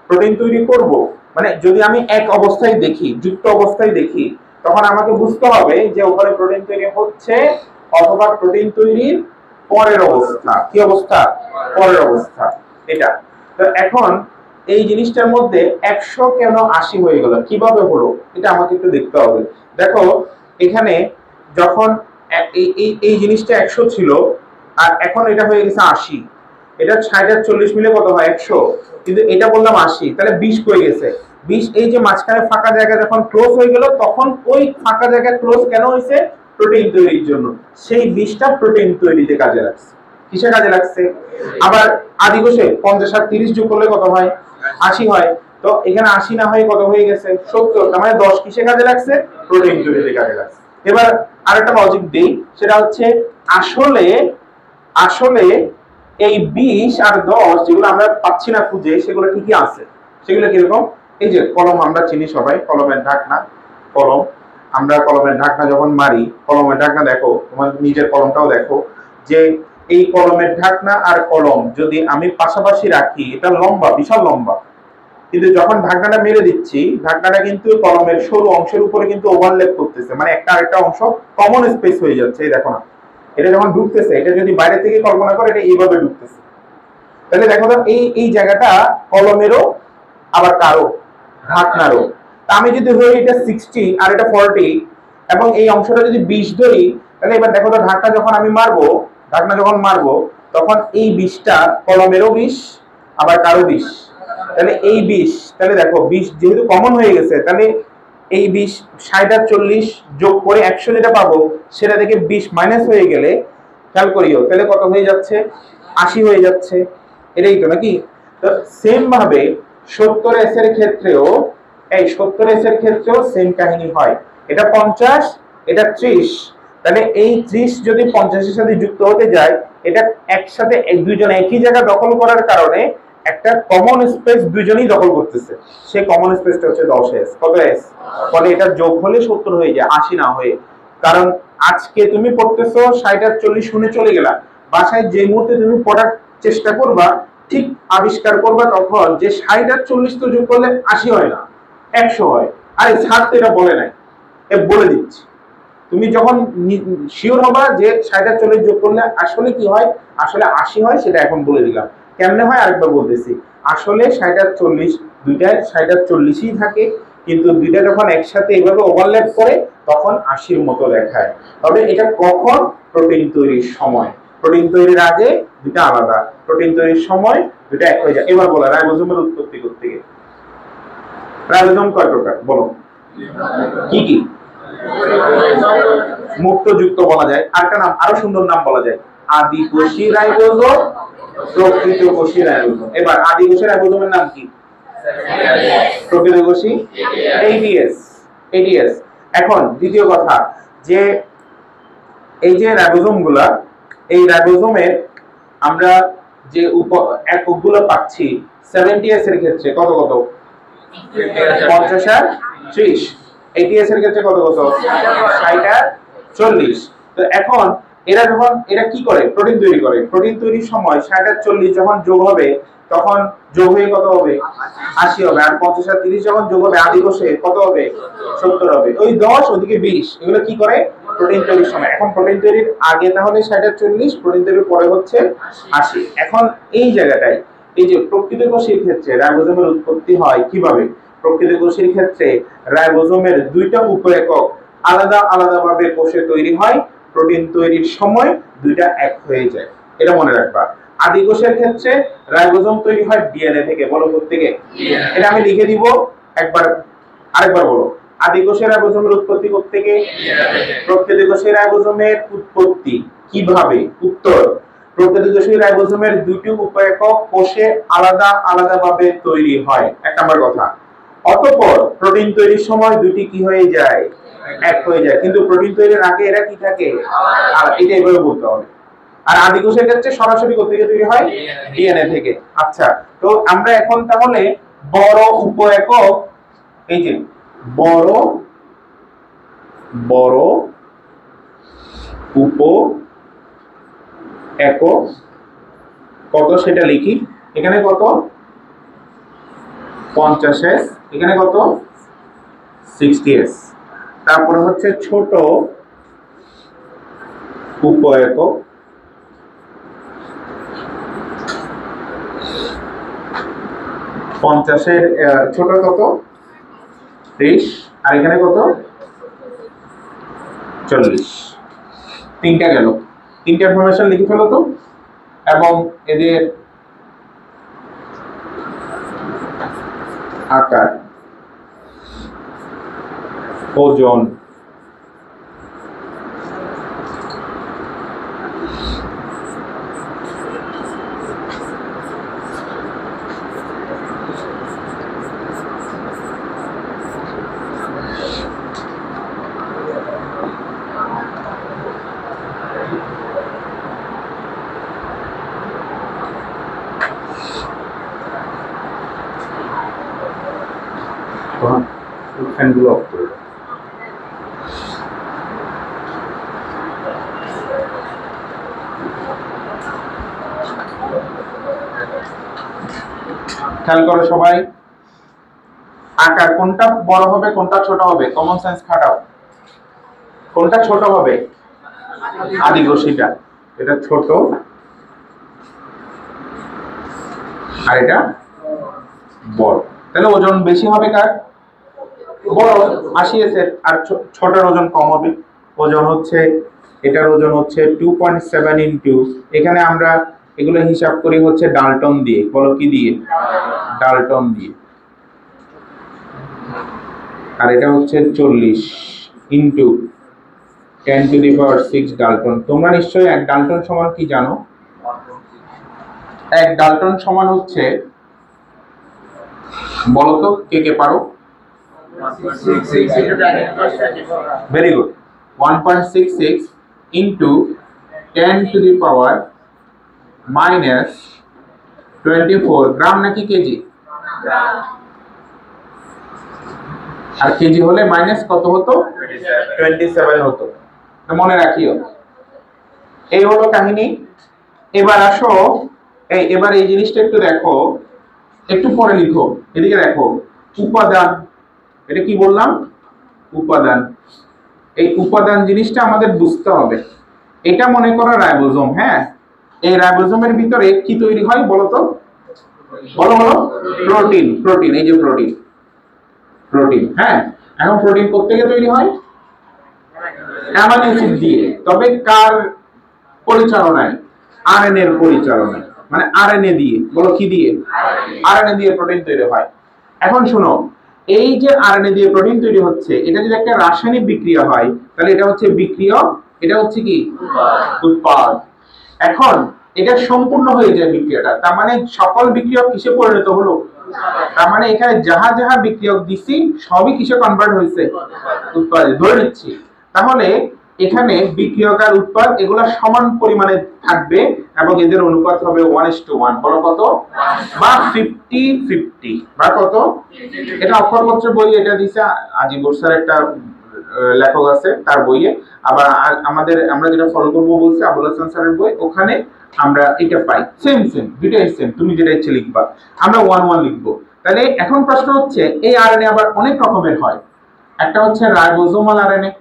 প্রোটিন তৈরি করব, মানে যদি আমি এক অবস্থায় দেখি, যুক্ত অবস্থায় দেখি, তখন আমাকে বুঝতে হবে যে ওখানে প্রোটিন তৈরি হচ্ছে অথবা প্রোটিন তৈরির পরের অবস্থা। কি অবস্থা? পরের অবস্থা এটা। তো এখন এই জিনিসটার মধ্যে 100 কেন 80 হয়ে গেল, কিভাবে হলো, এটা আমাকে একটু দেখতে হবে। দেখো এখানে যখন এই জিনিসটা 100 ছিল আর এখন এটা হয়ে গেছে 80, এটা 60 আর 40 মিলে কত হয়? 100। কিন্তু এটা বললাম 80, তাহলে 20 হয়ে গেছে। 20, এই যে মাঝখানে ফাঁকা জায়গা যখন ক্লোজ হয়ে গেল, তখন ওই ফাঁকা জায়গা ক্লোজ কেন হয়েছে? প্রোটিন তৈরির জন্য। সেই 20টা প্রোটিন তৈরিতে কাজে লাগছে। কিসে কাজে লাগছে? আবার আদিকোষে 50 আর 30 যোগ করলে কত হয়? 80 হয়। তো এখানে 80 না হয়ে কত হয়ে গেছে? 70। তার মানে 10 কিসে কাজে লাগছে? প্রোটিন তৈরিতে কাজে লাগছে। এবার আরেকটা লজিক দেই, সেটা হচ্ছে আসলে এই 20 আর 10 যেগুলো আমরা পাচ্ছি না খুঁজে, সেগুলো ঠিকই আছে। সেগুলো কিরকম? এই যে কলম আমরা চিনি সবাই, কলমের ঢাকনা, কলম, আমরা কলমের ঢাকনা যখন মারি, কলমের ঢাকনা দেখো, তোমার নিজের কলমটাও দেখো, যে এই কলমের ঢাকনা আর কলম যদি আমি পাশাপাশি রাখি, এটা লম্বা, বিশাল লম্বা, কিন্তু যখন ঢাকনাটা মেরে দিচ্ছি, ঢাকনাটা কিন্তু কলমের সরু অংশের উপরে কিন্তু ওভারল্যাপ করতেছে, মানে একটা আরেকটা অংশ কমন স্পেস হয়ে যাচ্ছে। এই দেখো না, এটা যখন ঢুকতেছে, এটা যদি বাইরে থেকে কল্পনা করে, এটা এইভাবে ঢুকতেছে। তাহলে দেখো তো এই জায়গাটা কলমেরও আবার কারো ঢাকনারও। তা আমি যদি ধরি এটা 60 আর এটা 40 এবং এই অংশটা যদি 20 ধরি, তাহলে এবার দেখো তো ঢাকনা যখন আমি মারবো, ঢাকনা যখন মারবো, তখন এই 20টা কলমেরও 20 আবার কারো 20। তাহলে এই 20, তাহলে দেখো 20 যেহেতু কমন হয়ে গেছে, তাহলে এই 20 60 আর 40 যোগ করে 100 যেটা পাবো, সেটা থেকে 20 মাইনাস হয়ে গেলে খেয়াল করিও, তাহলে কত হয়ে যাচ্ছে? 80 হয়ে যাচ্ছে। এটাই তো নাকি? তো সেম ভাবে 70s এর ক্ষেত্রেও, এই 70s এর ক্ষেত্রেও সেম কাহিনী হয়। এটা 50, এটা 30, তাহলে এই 30 যদি 50 এর সাথে যুক্ত হতে যায়, এটা একসাথে দুইজন একই জায়গা দখল করার কারণে একটা কমন স্পেস দুইজনই দখল করতেছে। সেই কমন স্পেসটা হচ্ছে 10s। কত s? ফলে এটা যোগ হলে 70 হয়ে যায়, 80 না হয়ে। কারণ আজকে তুমি পড়তেছো 60 আর 40 শুনে চলে গেলা, বাসায় যে মুহূর্তে তুমি পড়ার চেষ্টা করবা, ঠিক আবিষ্কার করবা তখন যে 60 আর 40 তো যোগ করলে 80 হয় না, 100 হয়। আরে স্যার তো এটা বলে নাই, এ বলে দিচ্ছি। তুমি যখন শিওর হবা যে 60 আর 40 যোগ করলে আসলে কি হয়, আসলে 80 হয়, সেটা এখন বলে দিলাম। কেমনে হয় আরেকবার বলতেছি। আসলে 60 আর 40 দুইটায় 60 আর 40ই থাকে, কিন্তু দুইটা যখন একসাথে এইভাবে ওভারল্যাপ করে তখন 80-র মতো দেখায়। তবে এটা কখন? প্রোটিন তৈরির সময়। প্রোটিন তৈরির আগে দুইটা আলাদা, প্রোটিন তৈরির সময় দুইটা এক হয়ে যায়। এবার বলো রাইবোজোমের উৎপত্তি করতে গিয়ে রাইবোজোম কয় প্রকার বলো? কি কি? মুক্তযুক্ত বলা যায়, আরেকটা নাম, আরো সুন্দর নাম বলা যায়, আদিকোষী রাইবোজোম, প্রকৃতকোষী রাইবোজোম। এবার আদিকোষী রাইবোজোমের নাম কি? প্রকৃতকোষী এডিএস। এডিএস। এখন দ্বিতীয় কথা, যে এই যে রাইবোজোম গুলা, এই রাইবোজোমের আমরা যে এককগুলো পাচ্ছি 70s এর ক্ষেত্রে কত কত? 50 আর 30। 80s এর ক্ষেত্রে কত কত? 60 আর 40। তো এখন এরা কি করে? প্রোটিন তৈরি করে। প্রোটিন তৈরির সময় 60 আর 40 যখন যোগ হবে, তখন যোগ হয়ে কত হবে? 80 হবে। আর 50 আর 30 যখন যোগ হবে আদিকোষে কত হবে? 70 হবে। ওই 10 ওদিকে 20, এগুলো কি করে? প্রোটিন তৈরির সময়। এখন প্রোটিন তৈরির আগে তাহলে 60 আর 40, প্রোটিন তৈরির পরে হচ্ছে 80। এখন এই জায়গাটায় এই যে প্রকৃতকোষীর ক্ষেত্রে রাইবোজোমের উৎপত্তি হয় কিভাবে? প্রকৃতকোষীর ক্ষেত্রে রাইবোজোমের দুইটা উপ-একক আলাদা আলাদাভাবে কোষে তৈরি হয়, প্রোটিন তৈরির সময় দুইটা এক হয়ে যায়। এটা মনে রাখবা। আদিকোষের ক্ষেত্রে রাইবোজোম তৈরি হয় ডিএনএ থেকে। বলো কোত্থেকে? এটা আমি লিখে দিব একবার, আরেকবার বলো। আদিকোষের রাইবোজোমের উৎপত্তি কোত্থেকে? প্রকৃতকোষের রাইবোজোমের উৎপত্তি কিভাবে? উত্তর, প্রকৃতকোষী রাইবোজোমের দুটি উপ-একক কোষে আলাদা আলাদাভাবে তৈরি হয়, এক নম্বর কথা। অতঃপর প্রোটিন তৈরির সময় দুটি কি হয়ে যায়? এক হয়ে যায়। কিন্তু প্রোটিন তৈরির আগে এরা কি থাকে? আর এটা এভাবে বলতে হবে। আর আদিকোষের ক্ষেত্রে সরাসরি কোত্থেকে তৈরি হয়? ডিএনএ থেকে। আচ্ছা, তো আমরা এখন তাহলে বড় উপ-একক, এই যে বড় বড় উপ-একক কত সেটা লিখি। এখানে কত? 50s, এখানে কত? 60s। তারপরে হচ্ছে ছোট উপ-একক, পঞ্চাশের ছোট কত? 30, আর এখানে কত? 40। তিনটা গেল। তিনটা ইনফরমেশন লিখে ফেলো তো। এবং এদের আকার, ওজন, ফ্যানগুলো অফ করে দাও। খেয়াল করো সবাই, আকার কোনটা বড় হবে কোনটা ছোট হবে? কমন সেন্স খাটাও, কোনটা ছোট হবে? আদি ঘোষিটা, এটা ছোট আর এটা বড়, তাহলে ওজন বেশি হবে কার? বড়, 80 এর, আর ছোটর ওজন কম হবে। ওজন হচ্ছে, এটার ওজন হচ্ছে 2.7 ইনটু, এখানে আমরা এগুলো হিসাব করি হচ্ছে ডাল্টন দিয়ে, বলো কি দিয়ে? ডাল্টন দিয়ে। আর এটা হচ্ছে 40 ইনটু 10⁶ ডাল্টন। তোমরা নিশ্চয়ই 1 ডাল্টন সমান কি জানো? 1 ডাল্টন সমান হচ্ছে, বলো তো কে কে পারো? ভেরি গুড, 1.66 ইনটু 10⁻⁻24 গ্রাম নাকি কেজি? আর কেজি হলে মাইনাস কত হতো? 27 হতো, মনে রাখিও। এই হলো কাহিনী। এবার আসো, এবার এই জিনিসটা একটু দেখো, একটু পরে লিখো, এদিকে দেখো, উপাদান। এটা কি বললাম? উপাদান। এই উপাদান জিনিসটা আমাদের বুঝতে হবে। এটা মনে করো রাইবোজোম, হ্যাঁ, এই রাইবোজোমের ভিতরে কি তৈরি হয় বলো তো? বলো বলো। প্রোটিন, প্রোটিন, এই যে প্রোটিন, প্রোটিন, হ্যাঁ। এখন প্রোটিন কোত্থেকে তৈরি হয়? অ্যামাইনো অ্যাসিড দিয়ে। তবে কার পরিচালনায়? আরএনএ এর পরিচালনায়, মানে আরএনএ দিয়ে। বলো কি দিয়ে? আরএনএ দিয়ে প্রোটিন তৈরি হয়। এখন শোনো, এই যে আরএনএ দিয়ে প্রোটিন তৈরি হচ্ছে, এটা যদি একটা রাসায়নিক বিক্রিয়া হয় তাহলে এটা হচ্ছে বিক্রিয়ক, এটা হচ্ছে কি? উৎপাদ। এখন এটা সম্পূর্ণ হয়ে যায় বিক্রিয়াটা, তার মানে সকল বিক্রিয়ক কিসে পরিণত হলো? তার মানে এখানে যাহা যাহা বিক্রিয়ক দিছি সবই কিসে কনভার্ট হয়েছে? উৎপাদে। ধরে নিচ্ছি তাহলে এখানে বিক্রিয়ক আর উৎপাদ এগুলা সমান পরিমাণে থাকবে এবং এদের অনুপাত হবে 1:1। বলো কত? বা 50-50, বা কত? এটা অক্ষরপত্রের বই, এটা দিছে আজিবুর স্যার, একটা লেখক আছে তার বইয়ে। আবার আমরা যেটা ফলো করবো বলছে আবুল হাসান স্যারের বই, ওখানে আমরা এটা পাই। সেম সেম, দুইটাই সেম, তুমি যেটা ইচ্ছে লিখবা, আমরা 1:1 লিখবো। তাহলে এখন প্রশ্ন হচ্ছে, এই আরএনএ আবার অনেক রকমের হয়। একটা হচ্ছে রাইবোজোমাল আরএনএ,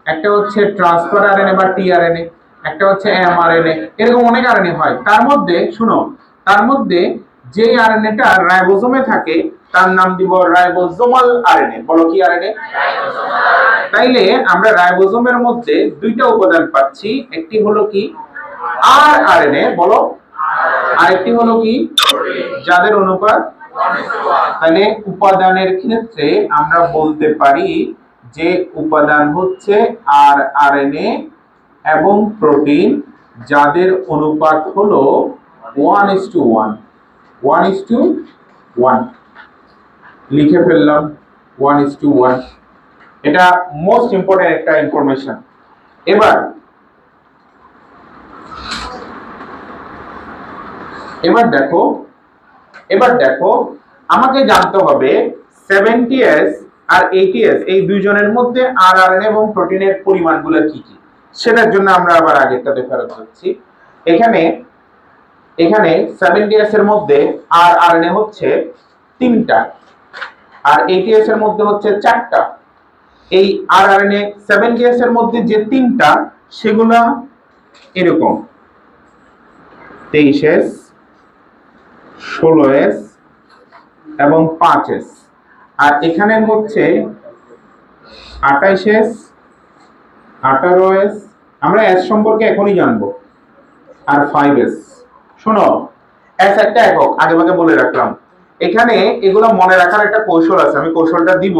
একটা হচ্ছে ট্রান্সফার আরএনএ বা টিআরএনএ, একটা হচ্ছে এমআরএনএ, এরকম অনেক আরএনএ হয়। তার মধ্যে শুনো, তার মধ্যে যে আরএনএটা রাইবোজোমে থাকে তার নাম দিব রাইবোজোমাল আরএনএ। বলো কি আরএনএ? তাইলে আমরা রাইবোজোমের মধ্যে দুইটা উপাদান পাচ্ছি, একটি হলো কি আরএনএ, বলো, আর একটি হলো কি যাদের অনুপাত। তাহলে উপাদানের ক্ষেত্রে আমরা বলতে পারি যে উপাদান হচ্ছে আরএনএ এবং প্রোটিন, যাদের অনুপাত হলো 1:1। 1:1 লিখে ফেললাম, 1:1। এটা মোস্ট ইম্পর্টেন্ট একটা ইনফরমেশন। এবার দেখো আমাকে জানতে হবে 70S আর 80S এই দুইজনের মধ্যে আরএনএ এবং প্রোটিনের পরিমাণগুলো কি কি। সেটার জন্য আমরা আবার আগেরটাতে ফেরত যাচ্ছি। এখানে 70S এর মধ্যে আরএনএ হচ্ছে 3টা আর 80S এর মধ্যে হচ্ছে 4টা। এই আরএনএ 70S এর মধ্যে যে 3টা সেগুলা এরকম 23S, 16S এবং 5S। আর এখানে হচ্ছে 28S, 18S, আমরা S সম্পর্কে এখনই জানবো, আর 5S। শোনো, S একটা একক, আগে বলে রাখলাম। এখানে এগুলো মনে রাখার একটা কৌশল আছে, আমি কৌশলটা দিব।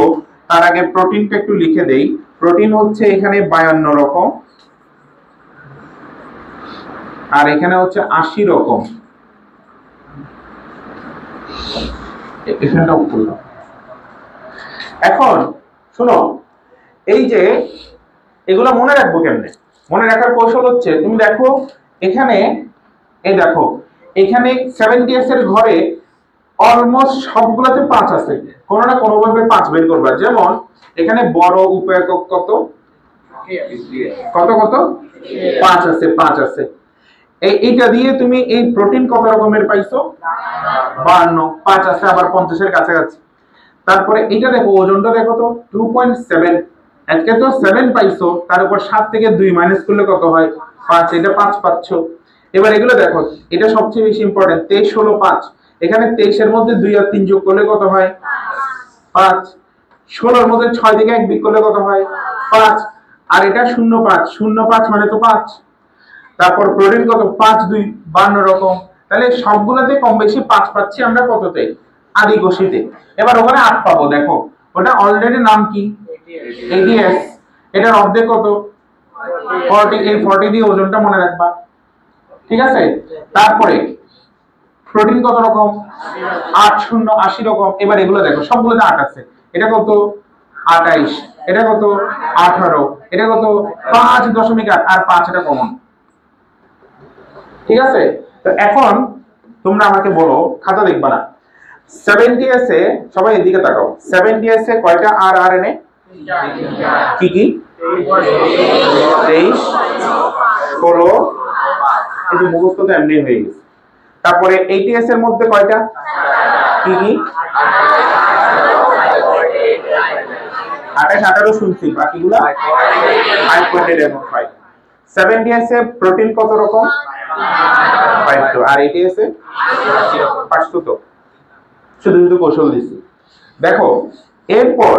তার আগে প্রোটিনটা একটু লিখে দেই। প্রোটিন হচ্ছে এখানে 52 রকম, আর এখানে হচ্ছে 80 রকম। এখন শোনো, এই যে এগুলো মনে রাখবো কেমনে? মনে রাখার কৌশল হচ্ছে, তুমি দেখো এখানে, দেখো এখানে 70S এর ঘরে অলমোস্ট সবগুলোতে 5 আছে, কোনো না কোনো ভাবে 5 বের করবা। যেমন এখানে বড় উপায়কক কত কত কত 5 আছে, 5 আছে। এইটা দিয়ে তুমি এই প্রোটিন কত রকমের পাইছো? 52, 5 আছে আবার 50 এর কাছাকাছি। তারপরে এটা দেখো, ওজনটা দেখো তো 2.7। আজকে তো 7 পাইছো, তার উপর 7 থেকে 2 মাইনাস করলে কত হয়? 5। এটা 5 পাচ্ছো। এবার এগুলো দেখো, এটা সবচেয়ে বেশি ইম্পর্টেন্ট। 23, 16, 5। এখানে 23 এর মধ্যে 2 আর 3 যোগ করলে কত হয়? 5। 16 এর মধ্যে 6 থেকে 1 বিয়োগ করলে কত হয়? 5। আর এটা 0, 5, 0, 5 মানে তো 5। তারপর প্রোটিন কত? 5, 2, 52 রকম। তাহলে সবগুলোতে কম বেশি 5 পাচ্ছি আমরা কততে? আদি কোষীতে। এবার ওখানে 8 পাবো। দেখো ওটা অলরেডি নাম কি? ADS। এটার অর্ধেক কত? 40। এই 40 দিয়ে ওজনটা মনে রাখবা, ঠিক আছে? তারপরে প্রোটিন কত রকম? 8, 0, 80 রকম। এবার এগুলো দেখো, সবগুলোতে 8 আছে। এটা কত? 28। এটা কত? 18। এটা কত? 5.8 আর 5 এটা কমন, ঠিক আছে? তো এখন তোমরা আমাকে বলো, খাতা দেখবা না, 70s এ, সবাই এদিকে তাকাও, 70s এ কয়টা RNA? কি কি? 23, 16। এই যে মুখস্থ তো এমনি হয়ে গেছে। তারপরে 80s এর মধ্যে কয়টা? কি কি? 28, 18 শুনছি, বাকিগুলা 5.8. 70s এ প্রোটিন কত রকম? 5 তো। আর 80s এ 500 তো। শুধু শুধু কৌশল দিছি। দেখো এরপর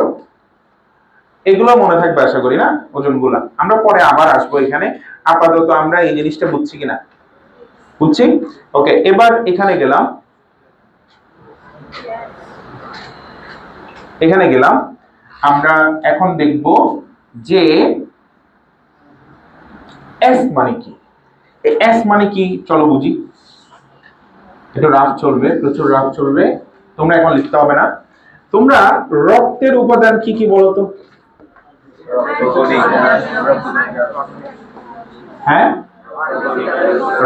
এগুলো মনে থাকবে আশা করি, না? ওজনগুলা আমরা পরে আবার আসবো এখানে। আপাতত আমরা এই জিনিসটা বুঝছি কিনা? বুঝছি। ওকে, এবার এখানে গেলাম, এখানে গেলাম। আমরা এখন দেখব যে এস মানে কি। এস মানে কি চলো বুঝি। একটু রাফ চলবে, প্রচুর রাফ চলবে, তোমরা এখন লিখতে হবে না। তোমরা রক্তের উপাদান কি কি বলো তো? হ্যাঁ,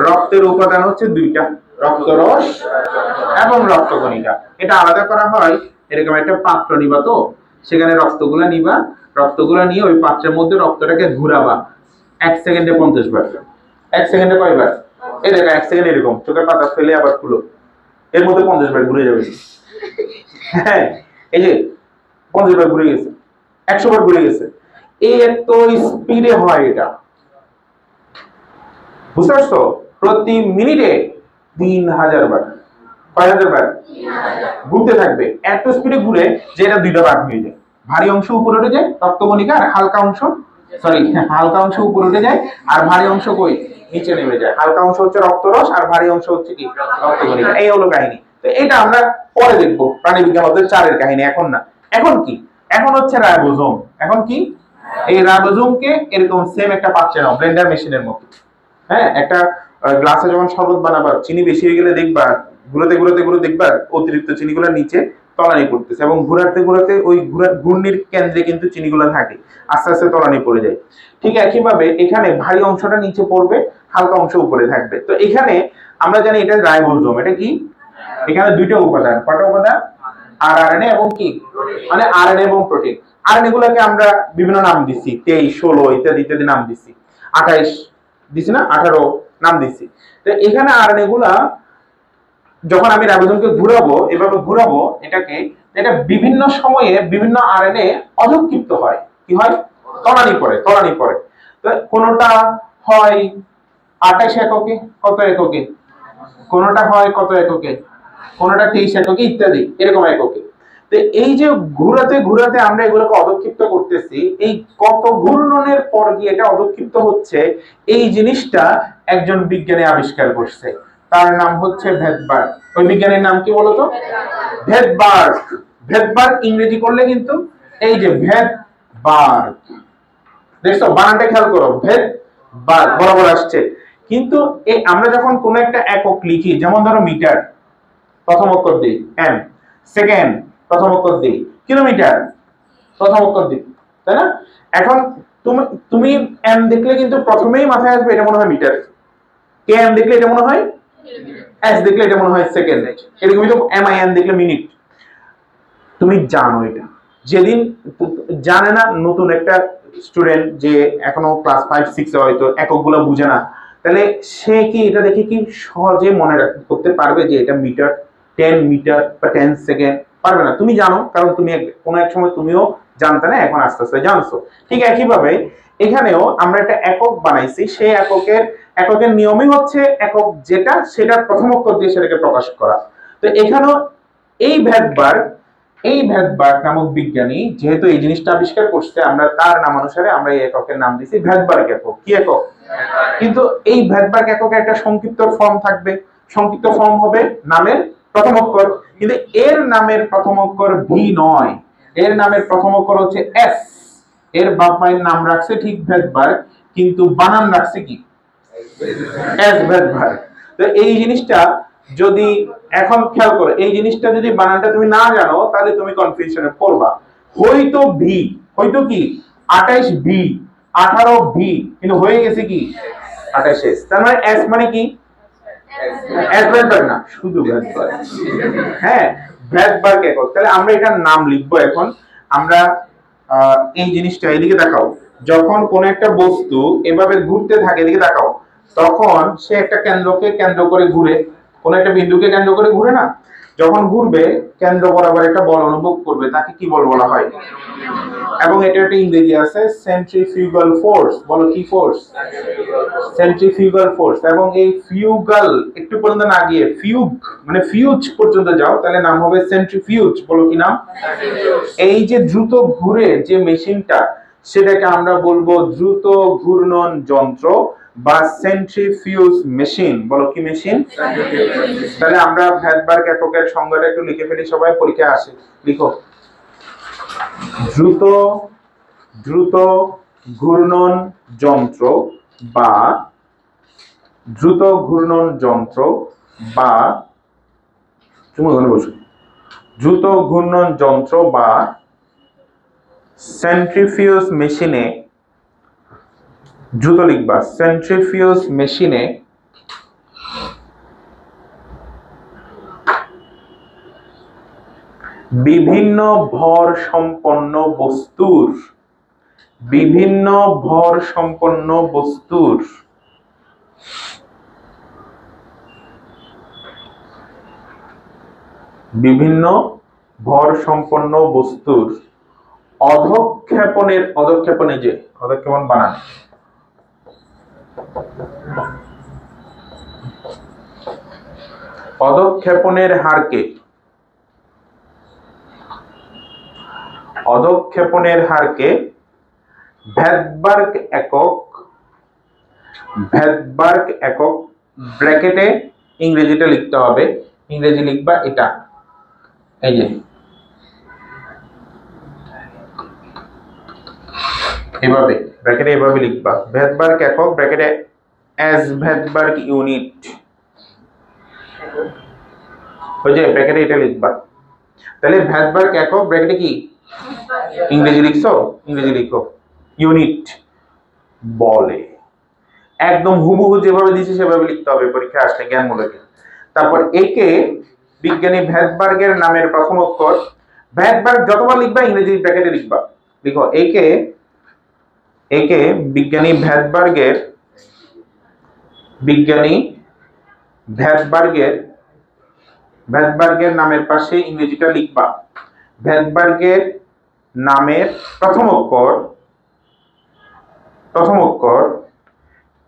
রক্তের উপাদান হচ্ছে দুইটা, রক্তরস এবং রক্তকণিকা। এটা আলাদা করা হয়, এরকম একটা পাত্র নিবা, তো সেখানে রক্তগুলা নিবা, রক্তগুলা নিয়ে ওই পাত্রের মধ্যে রক্তটাকে ঘুরাবা 1 সেকেন্ডে 50 বার। 1 সেকেন্ডে কয়বার? এই দেখো 1 সেকেন্ড এরকম চোখের পাতা ফেলে আবার খুলো, এর মধ্যে 50 বার ঘুরে যাবে। হ্যাঁ, এই যে 50 বার ঘুরে গেছে, 100 বার ঘুরে গেছে। এই এত স্পিডে হয় এটা, বুঝতে পারছো? প্রতি মিনিটে 3000 বার। কয় হাজার বার? ঘুরতে থাকবে, এত স্পিডে ঘুরে যে এটা দুইটা ভাগ হয়ে যায়। ভারী অংশ উপরে উঠে যায় রক্তকণিকা, আর হালকা অংশ, হালকা অংশ উপরে উঠে যায় আর ভারী অংশ কই? নিচে নেমে যায়। হালকা অংশ হচ্ছে রক্তরস আর ভারী অংশ হচ্ছে কি? রক্তকণিকা। এই হলো কাহিনী। তো এটা আমরা পরে দেখবো, প্রাণীবিজ্ঞান অধ্যায় 4 এর কাহিনী। এখন না, এখন কি? এখন হচ্ছে রাইবোজোম। এখন কি? এই রাইবোজোমকে এরকম সেম একটা পাত্রে নাও, ব্লেন্ডার মেশিনের মতো। হ্যাঁ, একটা গ্লাসে যখন শরবত বানাবা, চিনি বেশি হয়ে গেলে দেখবা ঘুরাতে ঘুরাতে ঘুরে দেখবা অতিরিক্ত চিনিগুলো নিচে তলানি পড়তেছে, এবং ঘুরাতে ঘুরাতে ওই ঘূর্ণির কেন্দ্রে কিন্তু চিনিগুলো থাকে, আস্তে আস্তে তলানি পড়ে যায়। ঠিক একইভাবে এখানে ভারী অংশটা নিচে পড়বে, হালকা অংশ উপরে থাকবে। তো এখানে আমরা জানি এটা রাইবোজোম। এটা কি? এখানে দুইটা উপাদান। কয়টা উপাদান? আরএনএ এবং কি? মানে আরএনএ এবং প্রোটিন। আরএনএ গুলোকে আমরা বিভিন্ন নাম দিচ্ছি, 23, 16 ইত্যাদি ইত্যাদি নাম দিচ্ছি, 28 দিছি না, 18 নাম দিচ্ছি। তো এখানে আরএনএ গুলা যখন আমি রাইবোজোমকে ঘুরাবো, এভাবে ঘুরাবো এটাকে, এটা বিভিন্ন সময়ে বিভিন্ন আরএনএ অধঃক্ষিপ্ত হয়। কি হয়? তলানি পড়ে, তলানি পড়ে। তো কোনটা হয় 28 এককে, কত এককে, কোনটা হয় কত এককে, কোনটা 23 এককে ইত্যাদি এরকম এককে। তো এই যে ঘুরাতে ঘুরাতে আমরা এগুলোকে অধঃক্ষিপ্ত করতেছি, এই কত ঘূর্ণনের পর গিয়ে এটা অধঃক্ষিপ্ত হচ্ছে, এই জিনিসটা একজন বিজ্ঞানী আবিষ্কার করছে। তার নাম হচ্ছে ভেদবার্গ। ওই বিজ্ঞানীর নাম কি বলতো? ভেদবার্গ। ভেদবার্গ ইংরেজি করলে কিন্তু এই যে ভেদবার্গ, দেখছো বানানটা খেয়াল করো, ভেদবার্গ বরাবর আসছে। কিন্তু এই আমরা যখন কোন একটা একক লিখি, যেমন ধরো মিটার, প্রথম অক্ষর দিই এম, সেকেন্ড প্রথম অক্ষর দিই কিলোমিটার, প্রথম অক্ষর দিই, তাই না? এখন তুমি এম দেখলে কিন্তু প্রথমেই মাথায় আসবে এটা মনে হয় মিটার, কে এম দেখলে এটা মনে হয়, এস দেখলে এটা মনে হয় সেকেন্ড, এরকমই তো এম আই এন দেখলে মিনিট। তুমি জানো এটা, যেদিন জানে না নতুন একটা স্টুডেন্ট যে এখনো ক্লাস 5, 6 হয়তো এককগুলো বুঝে না, তাহলে সে কি এটা দেখে কি সহজে মনে করতে পারবে যে এটা মিটার, 10 মিটার বা 10 সেকেন্ড? পারবে না। তুমি জানো, কারণ তুমি কোনো এক সময় তুমিও জানতে না, এখন আস্তে আস্তে জানছো। ঠিক একইভাবে এখানেও আমরা একটা একক বানাইছি, সেই এককের নিয়মই হচ্ছে একক যেটা সেটার প্রথম অক্ষর দিয়ে সেটাকে প্রকাশ করা। তো এখানেও এই ভ্যাটবার্গ নামক বিজ্ঞানী যেহেতু এই জিনিসটা আবিষ্কার করছে, আমরা তার নামানুসারে আমরা এই এককের নাম দিয়েছি ভ্যাটবার্গ একক। কি একক? কিন্তু এই ভ্যাটবার্গ এককের একটা সংক্ষিপ্ত ফর্ম থাকবে, সংক্ষিপ্ত ফর্ম হবে নামের প্রথম অক্ষর, কিন্তু এর নামের প্রথম অক্ষর ভি নয়, এর নামের প্রথম অক্ষর হচ্ছে এস। এর বাপ মায়ের নাম রাখছে ঠিক ভ্যাটবার্গ, কিন্তু বানান রাখছে কি? এস ভ্যাটবার্গ। তো এই জিনিসটা যদি এখন খেয়াল করো, এই জিনিসটা যদি বানানটা তুমি না জানো তাহলে তুমি কনফিউশনে পড়বা। হয়তো ভি, হয়তো কি 28 ভি, 18 ভি, কিন্তু হয়ে গেছে কি 28 এস। তার মানে এস মানে কি? এস ভ্যাটবার্গ না, শুধু ভ্যাটবার্গ। হ্যাঁ, ভ্যাটবার্গ একক। তাহলে আমরা এটার নাম লিখবো এখন। আমরা এই জিনিসটা এদিকে দেখাও, যখন কোন একটা বস্তু এভাবে ঘুরতে থাকে, এদিকে দেখাও, তখন সে একটা কেন্দ্রকে কেন্দ্র করে ঘুরে, কোন একটা বিন্দুকে কেন্দ্র করে ঘুরে না? যখন ঘুরবে কেন্দ্র বরাবর একটা বল অনুভব করবে, তাকে কি বল বলা হয়? এবং এটা একটা ইংরেজি আছে, সেন্ট্রিফিউগাল ফোর্স। বলো কি ফোর্স? Centrifugal force. এবং এই ফিউগাল একটু পর্যন্ত না গিয়ে ফিউগ মানে ফিউজ পর্যন্ত যাও, তাহলে নাম হবে সেন্ট্রিফিউজ। বলো কি নাম? এই যে দ্রুত ঘুরে যে মেশিনটা, সেটাকে আমরা বলবো দ্রুত ঘূর্ণন যন্ত্র বা সেন্ট্রিফিউজ মেশিন। বলো কি মেশিন? তাহলে আমরা ভ্যাটবার্গ এককের সংজ্ঞাটা একটু লিখে ফেলি, সবাই পরীক্ষা আসে। লিখো, দ্রুত ঘূর্ণন যন্ত্র বা তুমি ওখানে বসো, দ্রুত ঘূর্ণন যন্ত্র বা সেন্ট্রিফিউজ মেশিনে, দ্রুত লিখবা, সেন্ট্রিফিউজ মেশিনে বিভিন্ন ভর সম্পন্ন বস্তুর বিভিন্ন ভর সম্পন্ন বস্তুর অধঃক্ষেপণে যে অধঃক্ষেপণ বানান, অধঃক্ষেপণের হারকে ভ্যাটবার্গ একক ব্র্যাকেটে ইংরেজিটা লিখতে হবে। ইংরেজি লিখবা এটা, এই যে এভাবে ব্র্যাকেটে এভাবে লিখবা, ভ্যাটবার্গ একক ব্র্যাকেটে এস ভ্যাটবার্গ ইউনিট, ওই যে ব্র্যাকেটে এটা লিখবা। তাহলে ভ্যাটবার্গ একক ব্র্যাকেটে কি ইংরেজি লিখছো, ইংরেজি লিখো ইউনিট বলে। একদম হুবহু যেভাবে দিয়েছি সেভাবে লিখতে হবে পরীক্ষা আসলে জ্ঞানমূলকে। তারপর একে বিজ্ঞানী ভ্যাটবার্গের নামের প্রথম অক্ষর, ভ্যাটবার্গ যতবার লিখবা ইংরেজি ব্র্যাকেটে লিখবা। লিখো একে বিজ্ঞানী ভ্যাটবার্গের নামের পাশে ইংরেজিটা লিখবা। ভ্যাটবার্গের নামের প্রথম অক্ষর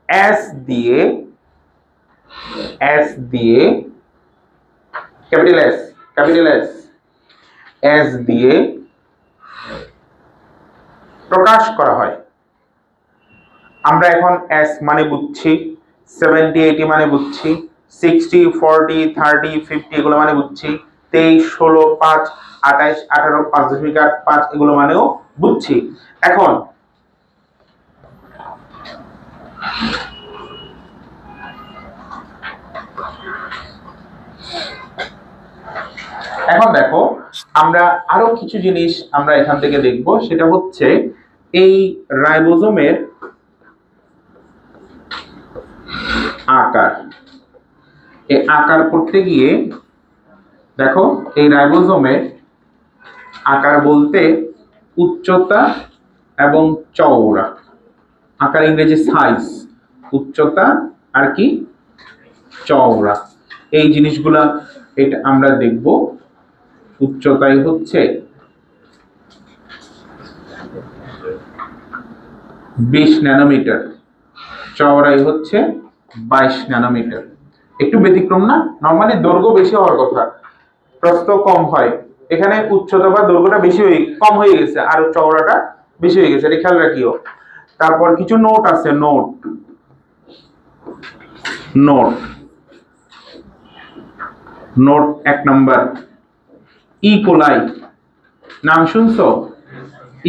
এস দিয়ে ক্যাপিটাল এস দিয়ে প্রকাশ করা হয়। আমরা এখন এস মানে বুঝছি, 70 80 মানে বুঝছি, 60 40 30 50 এগুলো মানে বুঝছি, 23 16 5 28 18 5.85 এগুলো মানেও বুঝছি। এখন দেখো, আমরা আরো কিছু জিনিস আমরা এখান থেকে দেখব, সেটা হচ্ছে এই রাইবোজোমের আকার। এই আকার করতে গিয়ে দেখো, এই রাইবোজোমের আকার বলতে উচ্চতা এবং চওড়া, আকার ইংরেজি সাইজ, উচ্চতা আর কি চওড়া। এই জিনিসগুলা এটা আমরা দেখব। উচ্চতায় হচ্ছে 20 ন্যানোমিটার, চওড়াই হচ্ছে 22 ন্যানোমিটার। একটু ব্যতিক্রম না? নরমালি দৈর্ঘ্য বেশি হওয়ার কথা, প্রস্থ কম হয়, এখানে উচ্চতা বা দৈর্ঘ্যটা কম হয়ে গেছে আর চওড়াটা বেশি হয়ে গেছে, এটা খেয়াল রাখিও। তারপর কিছু নোট আছে, note note note 1 number E. coli, নাম শুনছো?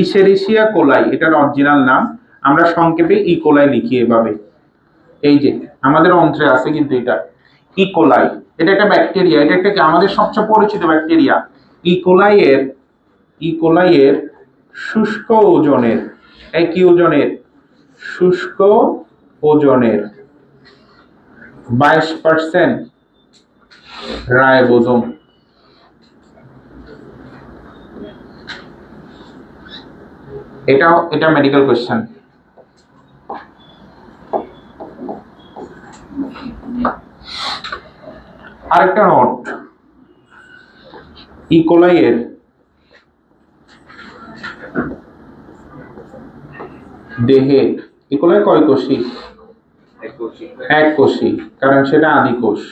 ইশেরিশিয়া কোলাই, এটার অরিজিনাল নাম, আমরা সংক্ষেপে ইকোলাই লিখি এভাবে। এই যে আমাদের অন্ত্রে আছে কিন্তু এটা ইকোলাই, এটা একটা ব্যাকটেরিয়া, এটা একটা আমাদের সবচেয়ে পরিচিত ব্যাকটেরিয়া। ইকোলাইয়ের শুষ্ক ওজনের, কি ওজনের? শুষ্ক ওজনের 22% রাইবোজোম। এটা মেডিকেল কোশ্চেন। আরেকটা নোট, ইকোলাইয়ের দেহে, ইকোলাই কয় কোষী? এক কোষী, কারণ সেটা আদি কোষ।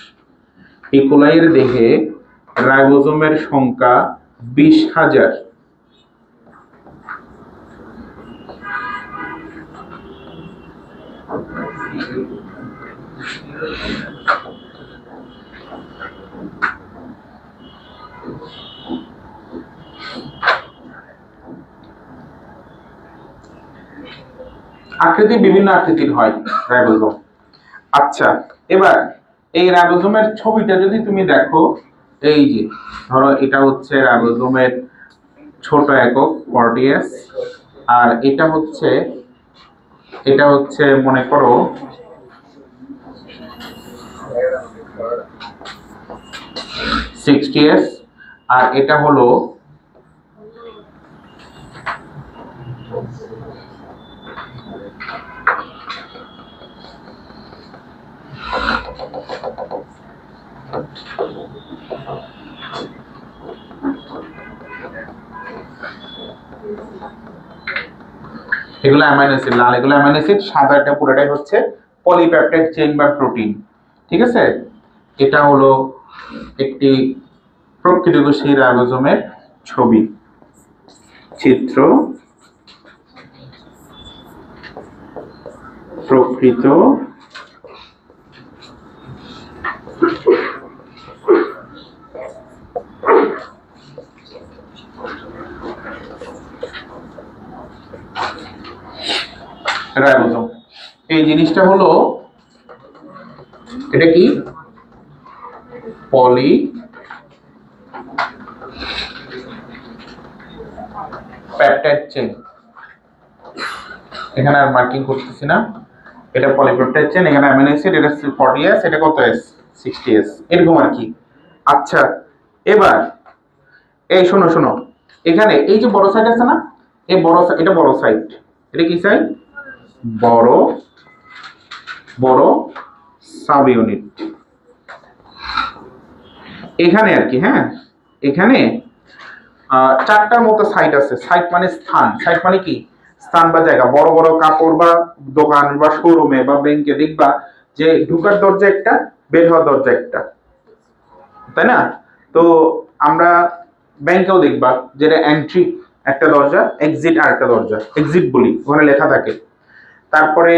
ইকোলাইয়ের দেহে রাইবোজোমের সংখ্যা 20,000। আকৃতি বিভিন্ন আকৃতির হয় রাইবোজোম। আচ্ছা, এবার এই রাইবোজোমের ছবিটা যদি তুমি দেখো, এই যে ধরো এটা হচ্ছে রাইবোজোমের ছোট একক প্রোটিয়াস, আর এটা হচ্ছে মনে করো 60s, আর এটা হলো এগুলো অ্যামাইনো অ্যাসিড, লাল এগুলো অ্যামাইনো অ্যাসিড, সাদাটা পুরোটাই হচ্ছে পলিপেপটাইড চেইন বা প্রোটিন। ঠিক আছে, এটা হলো একটি প্রকৃতকোষী রাইবোজোমের ছবি, চিত্র প্রকৃত রাইবোজোম। এই জিনিসটা হলো, এটা কি পলি পেপটাইড চেইন, এখানে আর মার্কিং করতেছি না, এটা পলিপেপটাইড চেইন, এখানে অ্যামিনো অ্যাসিড, এটা 40s, এটা কত এস? 60s, এরকম আর কি। আচ্ছা, এবার এই শোনো, এখানে এই যে বড় সাইড আছে না, এই বড়, এটা বড় সাইড, এটা কি সাইড? বড় সাব ইউনিট এখানে আর কি। হ্যাঁ, এখানে 4টার মতো সাইট আছে। সাইট মানে স্থান, সাইট মানে কি? স্থান বা জায়গা। বড় বড় কাপড় বা দোকান বা শোরুমে বা ব্যাংকে দেখবা যে ঢোকার দরজা একটা, বের হওয়ার দরজা একটা, তাই না? তো আমরা ব্যাংকেও দেখবা যেটা এন্ট্রি একটা দরজা, এক্সিট আর একটা দরজা, এক্সিট বলি, ওখানে লেখা থাকে। তারপরে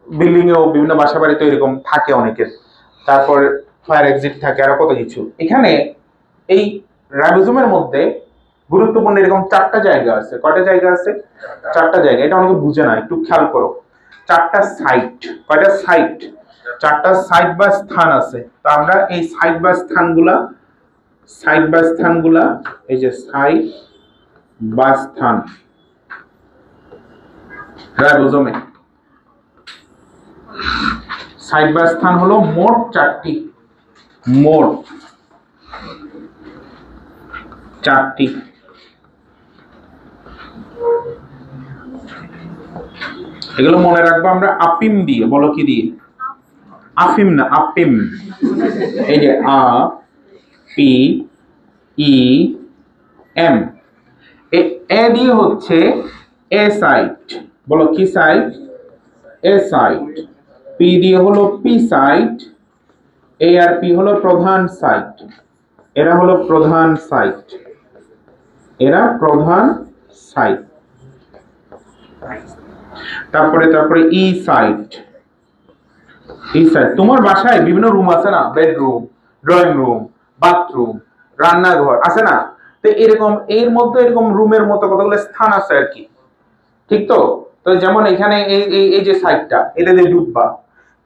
বিল্ডিং এও বিভিন্ন বাসা বাড়িতে এরকম থাকে অনেকের। তারপর ফায়ার এক্সিট থাকে, আর কত কিছু। এখানে এই রাইবোজোমের মধ্যে গুরুত্বপূর্ণ এরকম 4টা জায়গা আছে। কয়টা জায়গা আছে? 4টা জায়গা। এটা অনেকে বুঝে না, একটু খেয়াল করো। 4টা সাইট। কয়টা সাইট? 4টা সাইট বা স্থান আছে। তো আমরা এই সাইট বা স্থানগুলা এই যে সাইট বা স্থান রাইবোজোমে, সাইট বা স্থান হলো মোট 4টি। এগুলো মনে রাখবো আমরা আপিম দিয়ে। বলো কি দিয়ে? আফিম না, আপিম। এই যে আ পি ই এম। এ দিয়ে হচ্ছে এ সাইট। বলো কি সাইট? এ সাইট। পি দিয়ে হলো পি সাইট। এ আর পি হলো প্রধান সাইট। এরা হলো প্রধান সাইট। এরা প্রধান সাইট। তারপরে ই সাইট। E site. তোমার বাসায় বিভিন্ন রুম আছে না? বেডরুম, ড্রয়িং রুম, বাথরুম, রান্নাঘর আছে না? তো এরকম এর মধ্যে এরকম রুমের মতো কতগুলো স্থান আছে আর কি, ঠিক তো? তো যেমন এখানে এই যে সাইটটা, এটা দিয়ে ঢুকবা,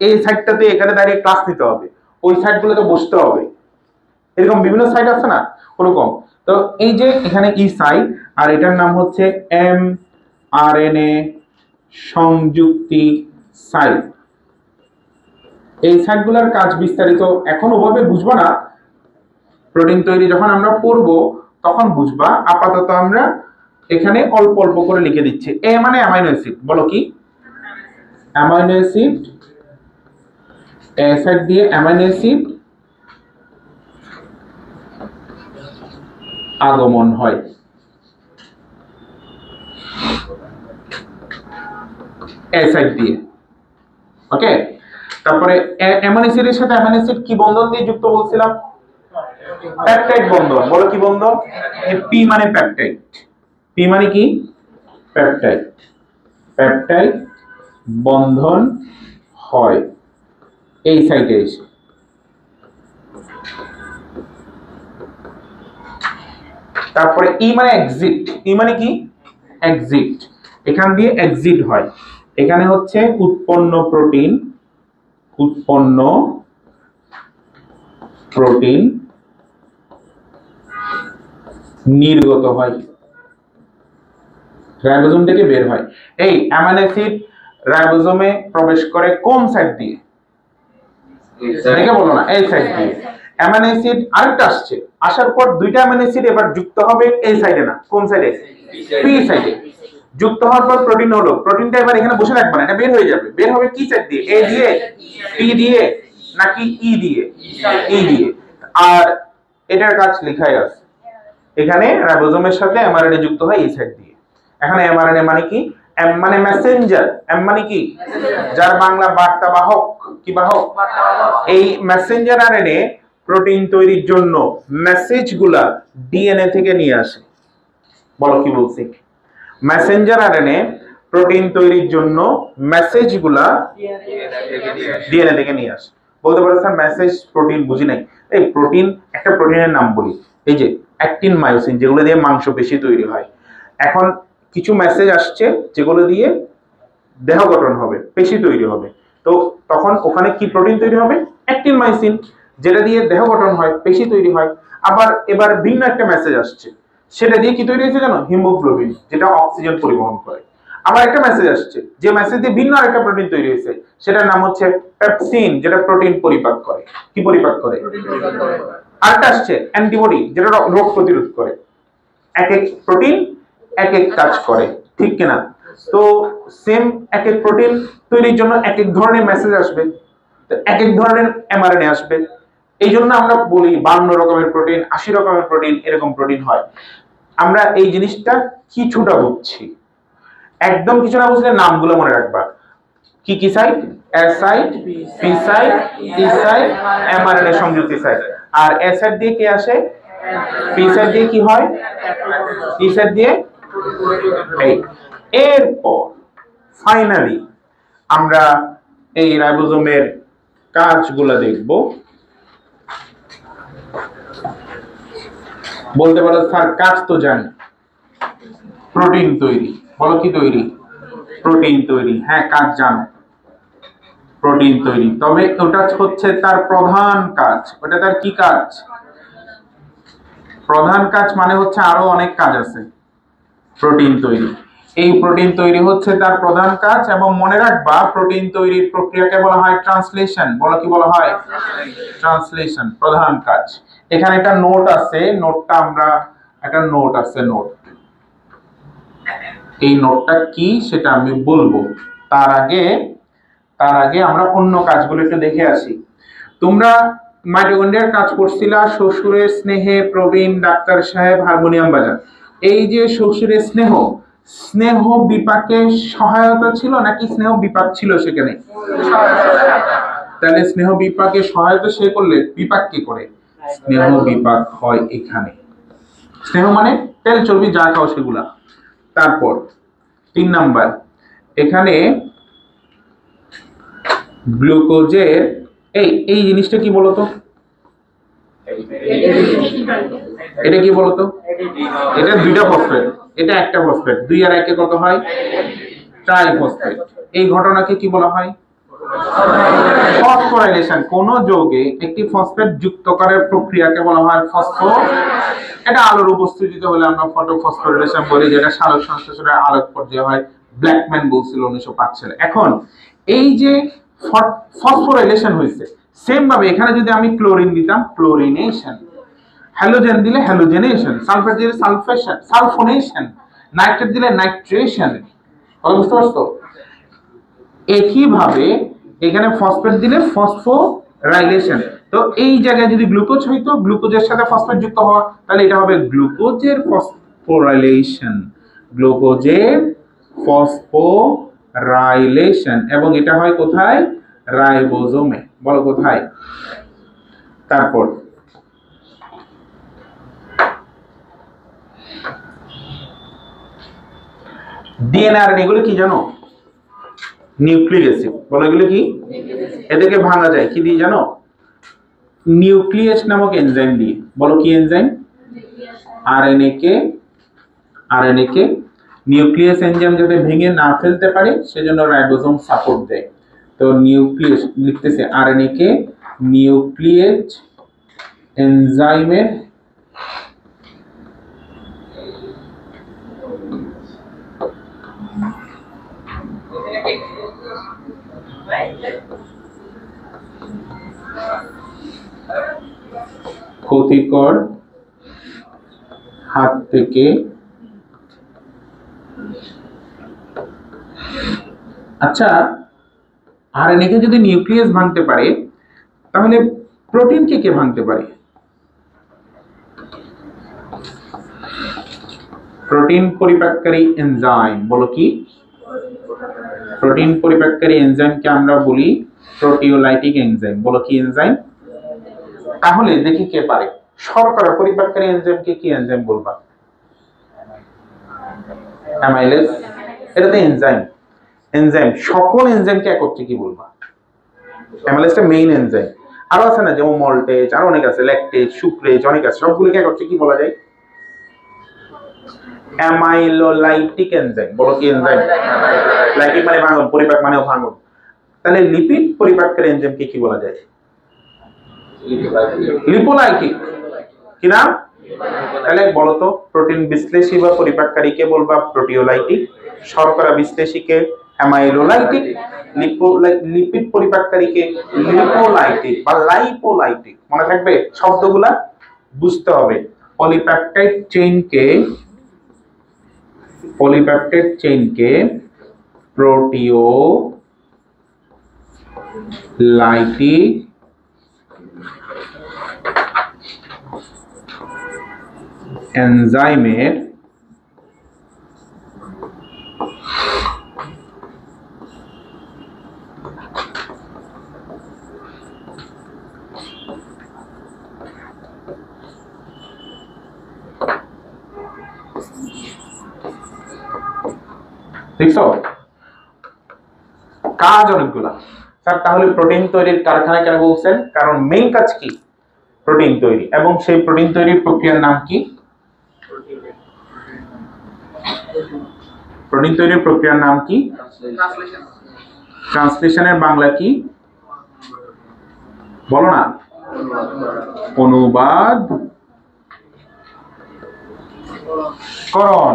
এই সাইটটাতে এখানে দাঁড়িয়ে ক্লাস নিতে হবে, ওই সাইটগুলোতে বসতে হবে, এরকম বিভিন্ন সাইট আছে না ওরকম। তো এই যে এখানে ই সাইট, আর এটার নাম হচ্ছে এম আর এন এ সংযুক্তি সাইট। এই সাইটগুলোর কাজ বিস্তারিত এখন ওভাবে বুঝবো না, প্রোটিন তৈরি যখন আমরা পড়বো তখন বুঝবা। আপাতত আমরা এখানে অল্প অল্প করে লিখে দিচ্ছি। এ মানে অ্যামাইনো অ্যাসিড। বলো কি? Amino acid. এ সাইড দিয়ে অ্যামাইনো অ্যাসিড আগমন হয়। এ সাইড দিয়ে, ওকে। তারপরে অ্যামাইনো অ্যাসিডের সাথে অ্যামাইনো অ্যাসিড কি বন্ধন দিয়ে যুক্ত বলছিলাম? পেপটাইড বন্ধন। বলো কি বন্ধন? পি মানে পেপটাইড। পি মানে কি? পেপটাইড। পেপটাইড বন্ধন হয় এই সাইটে এসে। তারপরে ই মানে এক্সিট। ই মানে কি? এক্সিট। এখান দিয়ে এক্সিট হয়। এখানে হচ্ছে উৎপন্ন প্রোটিন, উৎপন্ন প্রোটিন নির্গত হয়, রাইবোজোম থেকে বের হয়। এই অ্যামাইনো অ্যাসিড রাইবোজোমে প্রবেশ করে কোন সাইড দিয়ে? দেখে বলো না, এই সাইড দিয়ে। অ্যামাইনো অ্যাসিড আরেকটা আসছে, আসার পর দুইটা অ্যামাইনো অ্যাসিড এবার যুক্ত হবে এই সাইডে না, কোন সাইডে? পি সাইডে। যুক্ত হওয়ার পর প্রোটিন হলো, প্রোটিনটা এবার এখানে বসে থাকবে না, এটা বের হয়ে যাবে। বের হবে কি সাইড দিয়ে? এ দিয়ে, পি দিয়ে, নাকি ই দিয়ে? ই দিয়ে। আর এটার কাজ লেখাই আছে এখানে, রাইবোজোমের সাথে এমআরএনএ যুক্ত হয় এই সাইড দিয়ে। এখানে এমআরএনএ মানে কি? এম মানে মেসেঞ্জার, এম মানে কি? যার বাংলা বার্তা বাহক। কি বাহক? এই মেসেঞ্জার আরএনএ প্রোটিন তৈরির জন্য মেসেজগুলা ডিএনএ থেকে নিয়ে আসে। বলো কি বলছি? মেসেঞ্জার আরএনএ প্রোটিন তৈরির জন্য মেসেজগুলা ডিএনএ থেকে নিয়ে আসে। বলতে পারো স্যার মেসেজ প্রোটিন বুঝি নাই। এই প্রোটিন, একটা প্রোটিনের নাম বলি, এই যে অ্যাক্টিন মায়োসিন, যেগুলো দিয়ে মাংসপেশি তৈরি হয়। এখন কিছু মেসেজ আসছে যেগুলো দিয়ে দেহ গঠন হবে, পেশি তৈরি হবে। তো তখন ওখানে কি প্রোটিন তৈরি হবে? অ্যাক্টিন মায়োসিন, যেটা দিয়ে দেহ গঠন হয়, পেশি তৈরি হয়। আবার এবার ভিন্ন একটা মেসেজ আসছে, সেটা দিয়ে কি তৈরি হয়েছে জানো? হিমোগ্লোবিন, যেটা অক্সিজেন পরিবহন করে। আবার একটা মেসেজ আসছে, যে মেসেজ দিয়ে ভিন্ন আরেকটা প্রোটিন তৈরি হয়েছে, সেটার নাম হচ্ছে পেপসিন, যেটা প্রোটিন পরিপাক করে। কি পরিপাক করে? আরেকটা আসছে অ্যান্টিবডি, যেটা রোগ প্রতিরোধ করে। এক এক প্রোটিন এক এক কাজ করে, ঠিক কিনা? তো সেম এক এক প্রোটিন তৈরির জন্য এক এক ধরনের মেসেজ আসবে, তো এক এক ধরনের এমআরএনএ আসবে। এই জন্য আমরা বলি 52 রকমের প্রোটিন, 80 রকমের প্রোটিন, এরকম প্রোটিন হয়। আমরা এই জিনিসটা কিছুটা বুঝছি, একদম কিছু না বুঝলে নামগুলো মনে রাখবা। কি কি site? S site, P site, E site, mRNA সংযুক্তি সাইট। আর এস সাইট দিয়ে কি আসে? পি সাইট দিয়ে কি হয়? ই সাইট দিয়ে। এরপর ফাইনালি আমরা এই রাইবোজোমের কাজগুলো দেখব। বলতে পারো স্যার কাজ তো জানি, প্রোটিন তৈরি। বলো কি তৈরি? প্রোটিন তৈরি। হ্যাঁ, কাজ জানো, প্রোটিন তৈরি। তবে ওটা হচ্ছে তার প্রধান কাজ। ওটা তার কি কাজ? প্রধান কাজ মানে হচ্ছে আরো অনেক কাজ আছে প্রোটিন তৈরি। এই প্রোটিন তৈরি হচ্ছে তার প্রধান কাজ। এবং মনে রাখবা প্রোটিন তৈরির প্রক্রিয়াকে বলা হয় ট্রান্সলেশন। বলো কি বলা হয়? ট্রান্সলেশন প্রধান কাজ। এখানে একটা নোট আছে, নোটটা আমরা, একটা নোট আছে, নোট, এই নোটটা কি সেটা আমি বলবো। তার আগে আমরা অন্য কাজগুলো একটু দেখে আসি। তোমরা মাইটোকন্ড্রিয়ার কাজ করছিলা শ্বশুরের স্নেহে প্রবীণ, ডাক্তার সাহেব, হারমোনিয়াম বাজান। এই যে শ্বশুরের স্নেহ বিপাকে সহায়তা ছিল নাকি স্নেহ বিপাক ছিল সেখানে? তাহলে স্নেহ বিপাকে সহায়তা সে করলে বিপাক কি করে? স্নেহ বিপাক হয় এখানে। স্নেহ মানে তেল চর্বি যা খাও সেগুলা। তারপর 3 নাম্বার, এখানে গ্লুকোজের এই জিনিসটা কি বলতো? এটা কি বলতো? এটা দুইটা ফসফেট, এটা একটা ফসফেট। 2 আর 1 কত হয়? ট্রাইফসফেট। এই ঘটনাকে কি বলা হয়? ফসফোরাইলেশন। কোন যৌগে একটি ফসফেট যুক্ত করার প্রক্রিয়াকে বলা হয় ফসফো। এটা আলোর উপস্থিতিতে হলে আমরা ফটোফসফোরাইলেশন বলি, যেটা সালোক সংশ্লেষণের আলোক পর্যায়ে হয়। ব্ল্যাকম্যান বলছিল 1905 সালে। এখন এই যে ফসফোরাইলেশন হয়েছে, সেম ভাবে এখানে যদি আমি ক্লোরিন দিতাম ক্লোরিনেশন, হ্যালোজেন দিলে হ্যালোজেনেশন, সালফার দিলে সালফোনেশন, নাইট্রেট দিলে নাইট্রেশন। বুঝতে পারছো? একইভাবে এখানে ফসফেট দিলে ফসফোরাইলেশন। তো এই জায়গায় যদি গ্লুকোজ হইতো, গ্লুকোজের সাথে ফসফেট যুক্ত হওয়া, তাহলে এটা হবে গ্লুকোজের ফসফোরাইলেশন, গ্লুকোজের ফসফোরাইলেশন। এবং এটা হয় কোথায়? রাইবোজোমে। বলো কোথায়? তারপর ডিএনএ আর এগুলো কি জানো? Nucleic acid. বলো এগুলো কি? এদেরকে ভাঙা যায় কি দিয়ে জানো? নিউক্লিয়েস নামক এনজাইম দিয়ে। বলো কি এনজাইম? আরএনএ কে নিউক্লিয়াস এনজাইম যাতে ভেঙে না ফেলতে পারে সেজন্য রাইবোজোম সাপোর্ট দেয়। তো নিউক্লিয়াস লিখতেছে আরএনএ কে নিউক্লিয়েজ এনজাইমের ক্ষতিকর হাত থেকে আচ্ছা, আরএনএ কে যদি নিউক্লিয়াস ভাঙতে পারে তাহলে প্রোটিন কে ভাঙতে পারে? প্রোটিন পরিপাককারী এনজাইম। বলো কি? প্রোটিন পরিপাককারী এনজাইমকে আমরা বলি প্রোটিওলাইটিক এনজাইম। বলো কি এনজাইম? তাহলে দেখি কে পারে। শর্করা পরিপাককারী এনজাইমকে কি এনজাইম বলবা? অ্যামাইলেজ। এটা তো এনজাইম। সকল এনজাইমকে একত্রে কি বলবা? অ্যামাইলেজটা মেইন এনজাইম। আরো আছে না, যেমন মল্টেজ, আরো অনেক আছে, ল্যাকটেজ, সুক্রেজ, অনেক আছে। সবগুলোকে একত্রে কি বলা যায়? Amylolytic enzyme. বলো কি এনজাইম? লাইটিক মানে ভাঙন, পরিপাক মানেও ভাঙন। তাহলে লিপিড পরিপাককারী এনজাইমকে কি বলা যায়? লিপোলাইটিক। কি নাম? তাহলে বলো তো, প্রোটিন বিশ্লেষী বা পরিপাককারীকে বলবা প্রোটিওলাইটিক, শর্করা বিশ্লেষীকে অ্যামাইলোলাইটিক, লিপিড পরিপাককারীকে লিপোলাইটিক বা লাইপোলাইটিক। মনে থাকবে শব্দগুলা, বুঝতে হবে। পলিপেপটাইড চেইনকে প্রোটিওলাইটিক এনজাইমের দেখছো কাজ অনেকগুলা। স্যার তাহলে প্রোটিন তৈরির কারখানা কেন বলছেন? কারণ মেইন কাজ কি? প্রোটিন তৈরি। এবং সেই প্রোটিন তৈরির প্রক্রিয়ার নাম কি? প্রোটিন তৈরির প্রক্রিয়ার নাম কি? ট্রান্সলেশনের বাংলা কি? বলো না। অনুবাদ করণ।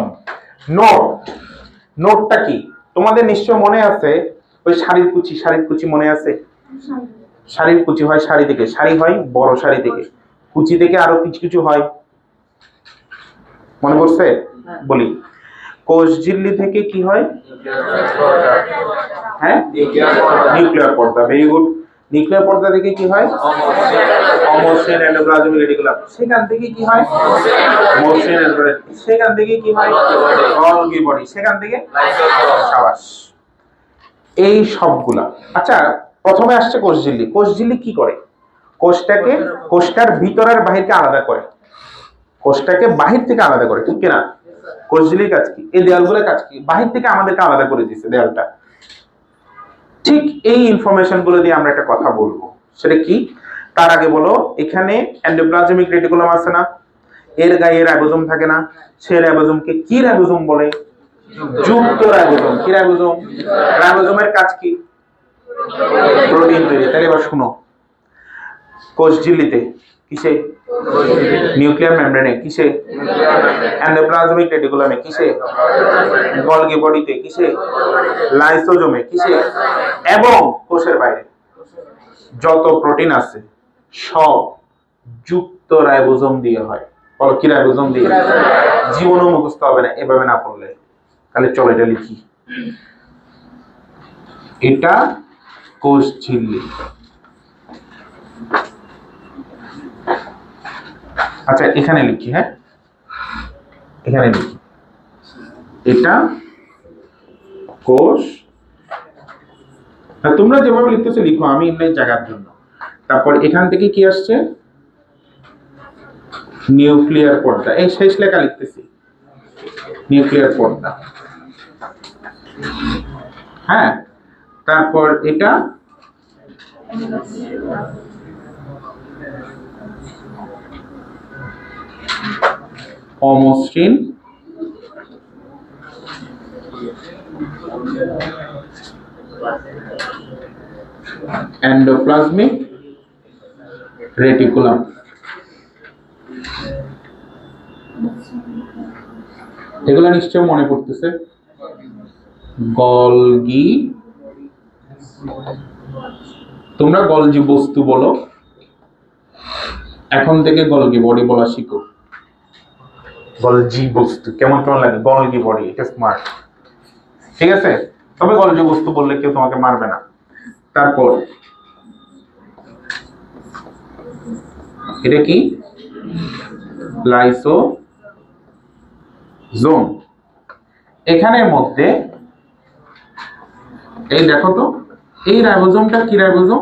নোটটা কি? তোমাদের নিশ্চয় মনে আছে ওই শাড়ির কুচি মনে আছে? শাড়ির কুচি হয় শাড়ি থেকে, শাড়ি হয় বড় শাড়ি থেকে, কুচি থেকে আরো কিছু কিছু হয়। মনে পড়ছে? বলি, কোষঝিল্লি থেকে কি হয়? হ্যাঁ, নিউক্লিয়ার পর্দা। Very good. নিউক্লিয়ার পর্দা থেকে কি হয়? অমসৃণ এন্ডোপ্লাজমিক রেটিকুলাম। সেখান থেকে কি হয়? মসৃণ এন্ডোপ্লাজমিক। সেখান থেকে কি হয়? Golgi body. সেখান থেকে সাবাস। এই সবগুলা। আচ্ছা, প্রথমে আসছে কোষঝিল্লি। কোষঝিল্লি কি করে? কোষটার ভিতরের বাহিরকে আলাদা করে, কোষটাকে বাহির থেকে আলাদা করে, ঠিক কিনা? কোষঝিল্লির কাজ কি? এই দেয়ালগুলোর কাজ কি? বাহির থেকে আমাদেরকে আলাদা করে দিচ্ছে দেয়ালটা। ঠিক এই ইনফরমেশন গুলো দিয়ে আমরা একটা কথা বলবো, সেটা কি? তার আগে বলো, এখানে এন্ডোপ্লাজমিক রেটিকুলাম আছে না, এর গায়ে রাইবোজোম থাকে না, সে রাইবোজোমকে কি রাইবোজোম বলে? যুক্ত রাইবোজোম। কি রাইবোজোম? রাইবোজোমের কাজ কি? প্রোটিন তৈরি। তাহলে এবার শুনো, কোষঝিল্লিতে কিসে? নিউক্লিয়ার মেমব্রেনে কিসে? এন্ডোপ্লাজমিক রেটিকুলামে কিসে? গলগি বডিতে কিসে? লাইসোজোমে কিসে? এবং কোষের বাইরে যত প্রোটিন আছে সব যুক্ত রাইবোজোম দিয়ে হয়। বলো কি রাইবোজোম দিয়ে? জীবনও মুখস্থ হবে না এভাবে না পড়লে। তাহলে চলো এটা লিখি। এটা কোষঝিল্লি। আচ্ছা এখানে লিখি, হ্যাঁ এখানে লিখি, এটা কোষ। তোমরা যেভাবে লিখতেছো লিখো, আমি ইংরেজি জায়গার জন্য। তারপর এখান থেকে কি আসছে? নিউক্লিয়ার পর্দা। এই শেষ লেখা লিখতেছি, নিউক্লিয়ার পর্দা। হ্যাঁ, তারপর এটা অমসৃণ এন্ডোপ্লাজমিক রেটিকুলাম। এগুলো নিশ্চয় মনে পড়তেছে। গলগি, তোমরা গলজি বস্তু বলো, এখন থেকে গলগি বডি বলা শিখো। গলজি বস্তু কেমন কেমন লাগে? গলগি বডি, এটা স্মার্ট, ঠিক আছে? তবে গলজি বস্তু বললে কেউ তোমাকে মারবে না। তারপর এটা কি? লাইসোজোম। এখানের মধ্যে এই দেখো তো, এই রাইবোজোমটা কি রাইবোজোম?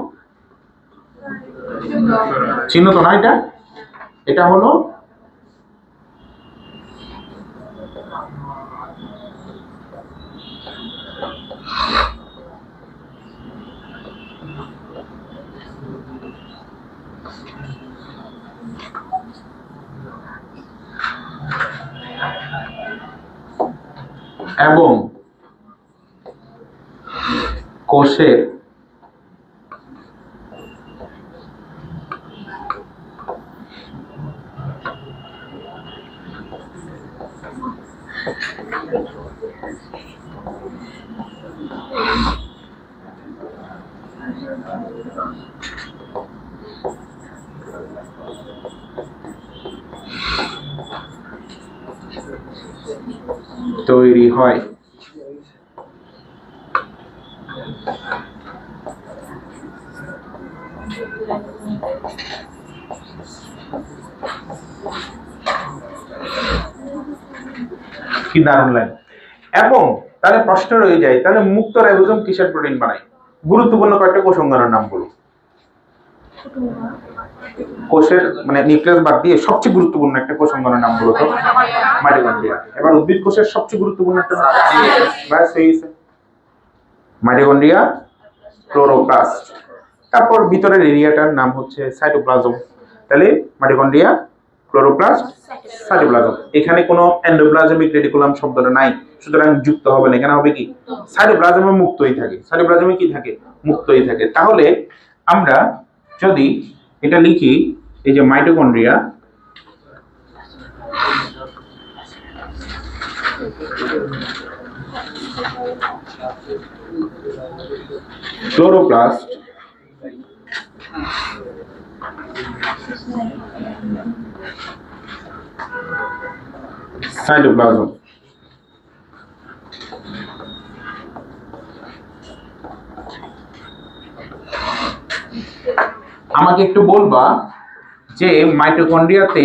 চিহ্ন তো না এটা? এটা হলো এবং কোষের তৈরি হয়। কি দারুণ লাগে। এবং তাহলে প্রশ্ন রয়ে যায়, তাহলে মুক্ত রাইবোজোম কিসের প্রোটিন বানায়? গুরুত্বপূর্ণ কয়েকটা কোষ অঙ্গাণুর নাম বলো। কোষের মানে নিউক্লিয়াস বাদ দিয়ে সবচেয়ে গুরুত্বপূর্ণ একটা কোষ অঙ্গাণুর নাম বলো তো। মাইটোকন্ড্রিয়া। এবার উদ্ভিদ কোষের সবচেয়ে গুরুত্বপূর্ণ একটা নাম ব্যাস হয়ে গেছে, মাইটোকন্ড্রিয়া, ক্লোরোপ্লাস্ট। তারপর ভিতরের এরিয়াটার নাম হচ্ছে সাইটোপ্লাজম। তাহলে মাইটোকন্ড্রিয়া, ক্লোরোপ্লাস্ট, সাইটোপ্লাজম। এখানে কোনো এন্ডোপ্লাজমিক রেটিকুলাম শব্দটা নাই, সুতরাং যুক্ত হবে না। এখানে হবে কি? সাইটোপ্লাজমে মুক্তই থাকে। সাইটোপ্লাজমে কি থাকে? মুক্তই থাকে। তাহলে আমরা যদি এটা লিখি, এই যে মাইটোকন্ড্রিয়া, ক্লোরোপ্লাস্ট, সাইটোপ্লাজম। আমাকে একটু বলবা যে মাইটোকন্ড্রিয়াতে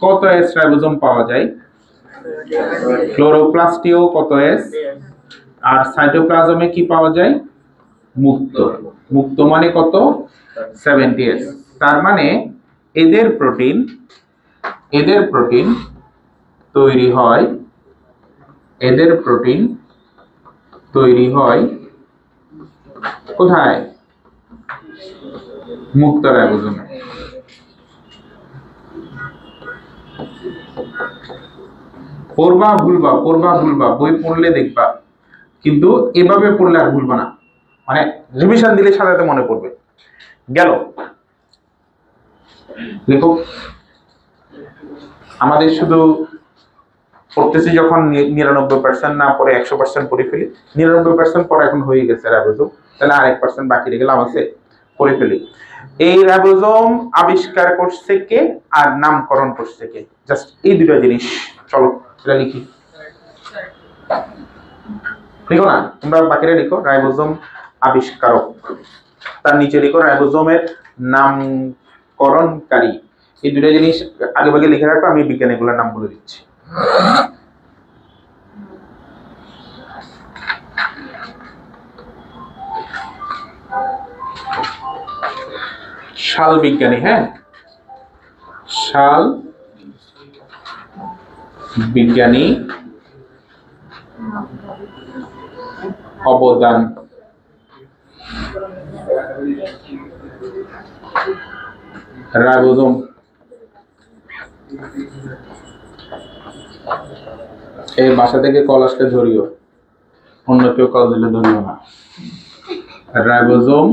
কত এস রাইবোজোম পাওয়া যায়? ক্লোরোপ্লাস্টেও কত এস, আর সাইটোপ্লাজমে কি পাওয়া যায়? মুক্ত। মুক্ত মানে কত? 70 এস। তার মানে এদের প্রোটিন তৈরি হয় কোথায়? মুক্ত রাইবোজোমে। পড়বা ভুলবা, বই পড়লে দেখবা, কিন্তু এভাবে পড়লে আর ভুলবা না, মানে রিভিশন দিলে সাথে মনে পড়বে। গেল দেখো, আমাদের শুধু পড়তেছি যখন 99% না পড়ে 100% পড়ে ফেলি। 99% পড়া এখন হয়ে গেছে রাইবোজোম, তাহলে আর 1% বাকি রেখে লাভ আছে, পড়ে ফেলি। এই রাইবোজোম আবিষ্কার করছে কে আর নামকরণ করছে কে? জাস্ট এই দুটো জিনিস। চলো এটা লিখি, লিখো না তোমরা, বাকিরা লিখো। রাইবোজোম আবিষ্কারক, তার নিচে লিখো রাইবোজোমের নামকরণকারী। এই দুটো জিনিস আগে ভাগে লিখে রাখো, আমি বিজ্ঞানীগুলোর নাম বলে দিচ্ছি। শাল বিজ্ঞানী, হ্যাঁ, শাল বিজ্ঞানী অবদান। রাইবোজোম, এই বাসা থেকে কল আসলে ধরিও, অন্য কেউ কল দিলে ধরিও না। রাইবোজোম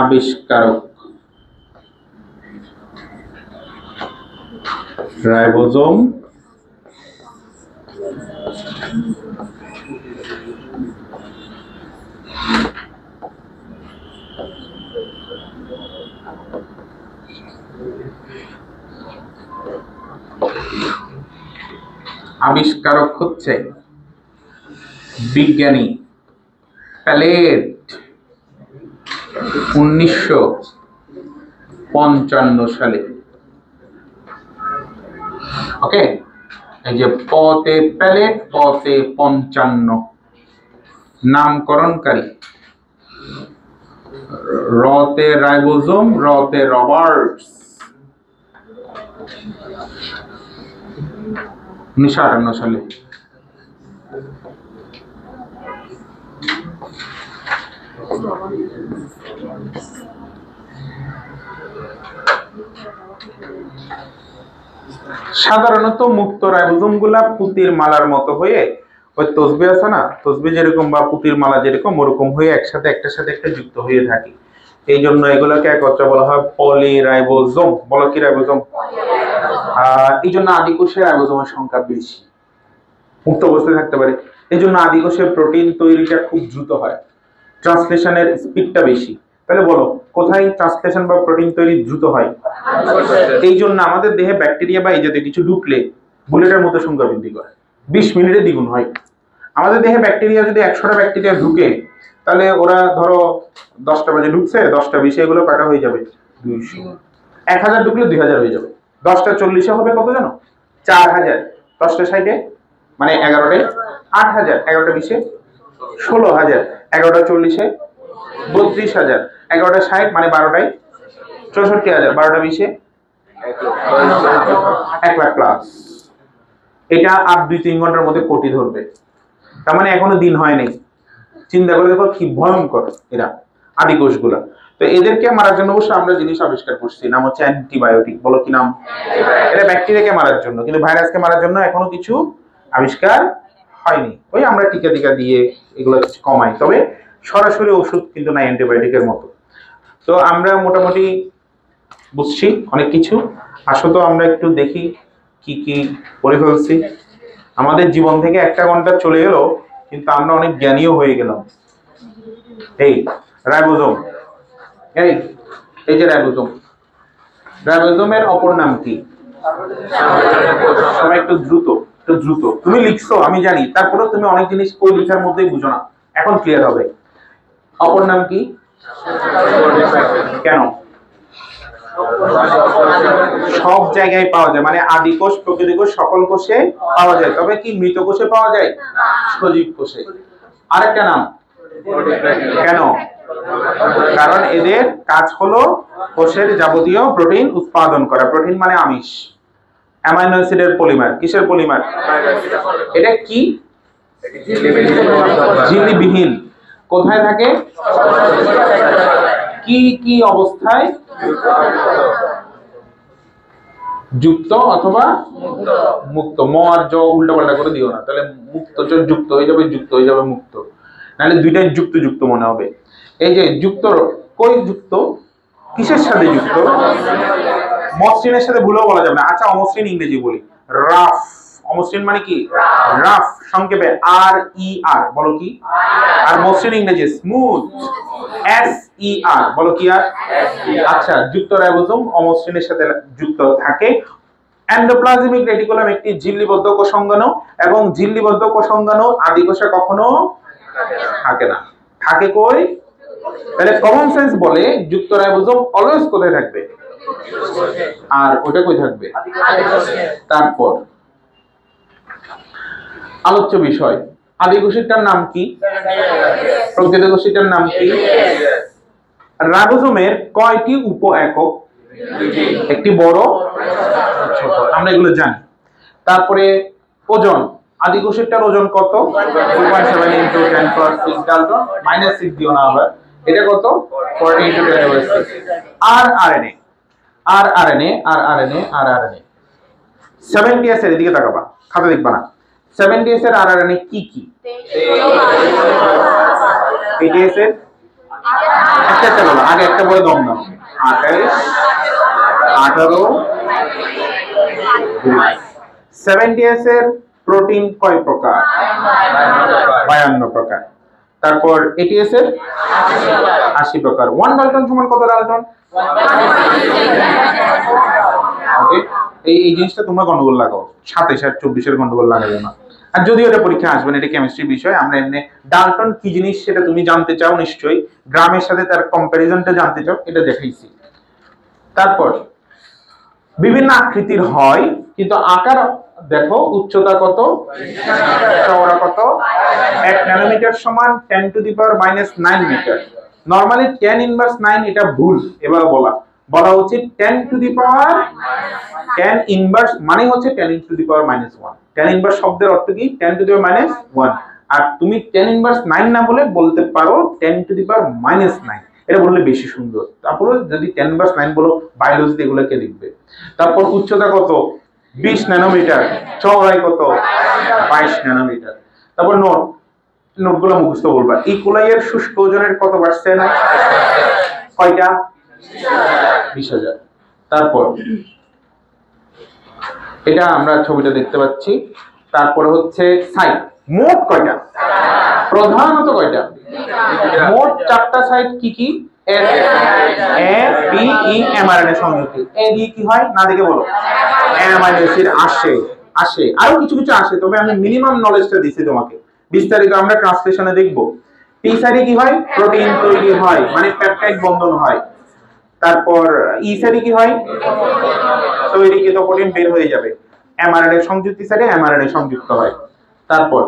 আবিষ্কারক, রাইবোজোম আবিষ্কারক হচ্ছে বিজ্ঞানী প্যালেট, 1955 সালে। ওকে, এই যে পতে প্যালেট, পতে 55। নামকরণকারী রতে রাইবোজোম, রতে রবার্টস, 1958 সালে। সাধারণত মুক্ত রাইবোজোম গুলা পুতির মালার মতো হয়ে, ওই তসবি আছে না, তসবি যেরকম বা পুতির মালা যেরকম, ওরকম হয়ে একসাথে একটার সাথে একটা যুক্ত হয়ে থাকে। এই জন্য এগুলোকে একত্রে বলা হয় পলিরাইবোজোম। বলো কি রাইবোজোম? এই জন্য আদিকোষে রাইবোজোমের সংখ্যা বেশি, মুক্ত অবস্থায় থাকতে পারে। এই জন্য আদিকোষে প্রোটিন তৈরিটা খুব দ্রুত হয়, ট্রান্সলেশনের স্পিডটা বেশি। তাহলে বলো কোথায় ট্রান্সলেশন বা প্রোটিন তৈরি দ্রুত হয়? এই জন্য আমাদের দেহে ব্যাকটেরিয়া বা এই জাতীয় কিছু ঢুকলে বুলেটের মতো সংখ্যা বৃদ্ধি করে, 20 মিনিটে দ্বিগুণ হয়। আমাদের দেহে ব্যাকটেরিয়া যদি 100টা ব্যাকটেরিয়া ঢুকে, তাহলে ওরা ধরো 10টা বাজে ঢুকছে, 10টা 20 এগুলো কয়টা হয়ে যাবে? 200। 1000 ঢুকলে 2000 হয়ে যাবে। 10টা 40 হবে কত জানো? 4000। 10টা 60 মানে 11টায় 8000, 11টা 20 16000, 11টা 40 32000, 11টা 60 মানে 12টায় 64000, 12টা 20 1 লাখ প্লাস। এটা আর 2-3 ঘন্টার মধ্যে কোটি ধরবে। তার মানে এখনো দিন হয় নাই। চিন্তা করে দেখো কি ভয়ঙ্কর এরা আদিকোষগুলা। তো এদেরকে মারার জন্য অবশ্য আমরা জিনিস আবিষ্কার করছি, নাম হচ্ছে অ্যান্টিবায়োটিক। বলো কি নাম? এটা ব্যাকটেরিয়াকে মারার জন্য, কিন্তু ভাইরাসকে মারার জন্য এখনো কিছু আবিষ্কার হয়নি। ওই আমরা টিকা দিয়ে এগুলো কিছু কমাই, তবে সরাসরি ওষুধ কিন্তু না অ্যান্টিবায়োটিকের মতো। তো আমরা মোটামুটি বুঝছি অনেক কিছু। আসো তো আমরা একটু দেখি কি কি পড়ে ফেলছি। আমাদের জীবন থেকে 1 ঘন্টা চলে গেল, কিন্তু আমরা অনেক জ্ঞানীও হয়ে গেলাম। এই রাইবোজোম, এই যে রাইবোজোম, রাইবোজোমের অপর নাম কি? সবাই একটু দ্রুত তুমি লিখছো আমি জানি, তারপরে তুমি অনেক জিনিস ওই লেখার মধ্যেই বুঝো না, এখন ক্লিয়ার হবে। অপর নাম কি? কেন? সব জায়গায় পাওয়া যায়, মানে আদি কোষ প্রকৃতি কোষ সকল কোষে পাওয়া যায়, তবে কি মৃত কোষে পাওয়া যায়? সজীব কোষে। আরেকটা নাম কেন? কারণ এদের কাজ হলো কোষের যাবতীয় প্রোটিন উৎপাদন করা। প্রোটিন মানে আমিষ, অ্যামাইনো অ্যাসিডের পলিমার। কিসের পলিমার? এটা কি? ঝিল্লিবিহীন। কোথায় থাকে? কি কি অবস্থায়? যুক্ত অথবা মুক্ত। ম আর জ উল্টা পাল্টা করে দিও না, তাহলে মুক্ত যুক্ত হয়ে যাবে, যুক্ত হয়ে যাবে মুক্ত, নাহলে দুইটাই যুক্ত যুক্ত মনে হবে। এই যে যুক্ত, কই যুক্ত? কিসের সাথে যুক্ত? মসৃণের সাথে ভুলেও বলা যাবে না। আচ্ছা, অমসৃণ ইংরেজি বলি, রাফ। অমসৃণ মানে কি? রাফ, সংক্ষেপে আর ই আর। বলো কি? আর মসৃণ ইংরেজি স্মুথ, এস ই আর। বলো কি? আর। আচ্ছা, যুক্ত রাইবোসোম অমসৃণের সাথে যুক্ত থাকে। এন্ডোপ্লাজমিক রেটিকুলাম একটি ঝিল্লিবদ্ধ কোষাঙ্গাণু, এবং ঝিল্লিবদ্ধ কোষাঙ্গাণু আদি কোষে কখনো থাকে না। থাকে কই? তাহলে কমন সেন্স বলে যুক্ত রাইবোসোম অলওয়েজ কোথায় থাকবে? আর ওটা কই থাকবে? তারপর আলোচ্য বিষয়, আদি কোষটার নাম কি? প্রকৃত কোষটার নাম কি? রাইবোসোমের কয়টি উপ একক? একটি বড়, ছোট, আমরা এগুলো জানি। তারপরে ওজন, আদি কোষটার ওজন কত? 2.7 × 10⁻⁶ ডাল্টন, -6 দিও না আবার। এটা কত? 40 × 10⁻⁶। আর আরএনএ, আর আরএনএ, আর আরএনএ, আর আরএনএ 70s এর দিকে তাকাবা, খাতা দেখবা না। 70s এর আর আরএনএ কি কি? 80s এর একটা চলো আগে একটা বলে দম দাও। 28, 18, 70s এর প্রোটিন কয় প্রকার? 52 প্রকার। তারপর 80s এর 80 প্রকার। 1 ডাল্টন সমান কত ডাল্টন? ওকে, এই জিনিসটা তোমরা গন্ডগোল লাগাও, 27 আর 24 এর গন্ডগোল লাগাবে না। আর যদিও এটা পরীক্ষা আসবে না, এটা কেমিস্ট্রি বিষয়। আমরা এমনি ডাল্টন কি জিনিস সেটা তুমি জানতে চাও নিশ্চয়ই, গ্রামের সাথে তার কম্পারিজনটা জানতে চাও, এটা দেখাইছি। তারপর বিভিন্ন আকৃতির হয়, কিন্তু আকার দেখো, উচ্চতা কত, চওড়া কত? 1 ন্যানোমিটার সমান 10⁻⁹ মিটার। নরমালি 10⁻⁹ এটা ভুল, এবার বলা উচিত 10⁻⁻, মানে হচ্ছে 10⁻⁻1। 10 শব্দের অর্থ কি? 10⁻⁻1। আর তুমি 10⁻⁹ না বলে বলতে পারো 10⁻⁻⁹। এটা বললে বেশি সুন্দর। তারপরে যদি 10⁻⁹ বলো, বায়োলজিতে এগুলোকে লিখবে। তারপর উচ্চতা কত? 20 ন্যানোমিটার। চওড়াই কত? 22 ন্যানোমিটার। তারপর নোটগুলো মুখস্থ বলবা। ইকোলাইয়ের শুষ্ক ওজনের কত পার্সেন্ট? কয়টা? 20,000। তারপর এটা আমরা ছবিটা দেখতে পাচ্ছি। তারপরে হচ্ছে সাইট, মোট কয়টা? প্রধানত কয়টা? মোট 4টা সাইট। কি কি? এ বি ই এমআরএনএ সংযুক্তি। এ দিয়ে কি হয় না দেখে বলো? অ্যামাইনো অ্যাসিড আসে, আরো কিছু কিছু আসে, তবে আমি মিনিমাম নলেজটা দিছি তোমাকে, বিস্তারিত আমরা ট্রান্সলেশনে দেখব। টি সাইডে কি হয়? প্রোটিন তৈরি হয়, মানে পেপটাইড বন্ধন হয়। তারপর ই সাইডে কি হয়? তৈরিকৃত প্রোটিন বের হয়ে যাবে। এমআরএনএ সংযুক্তি সাইডে এমআরএনএ সংযুক্ত হয়। তারপর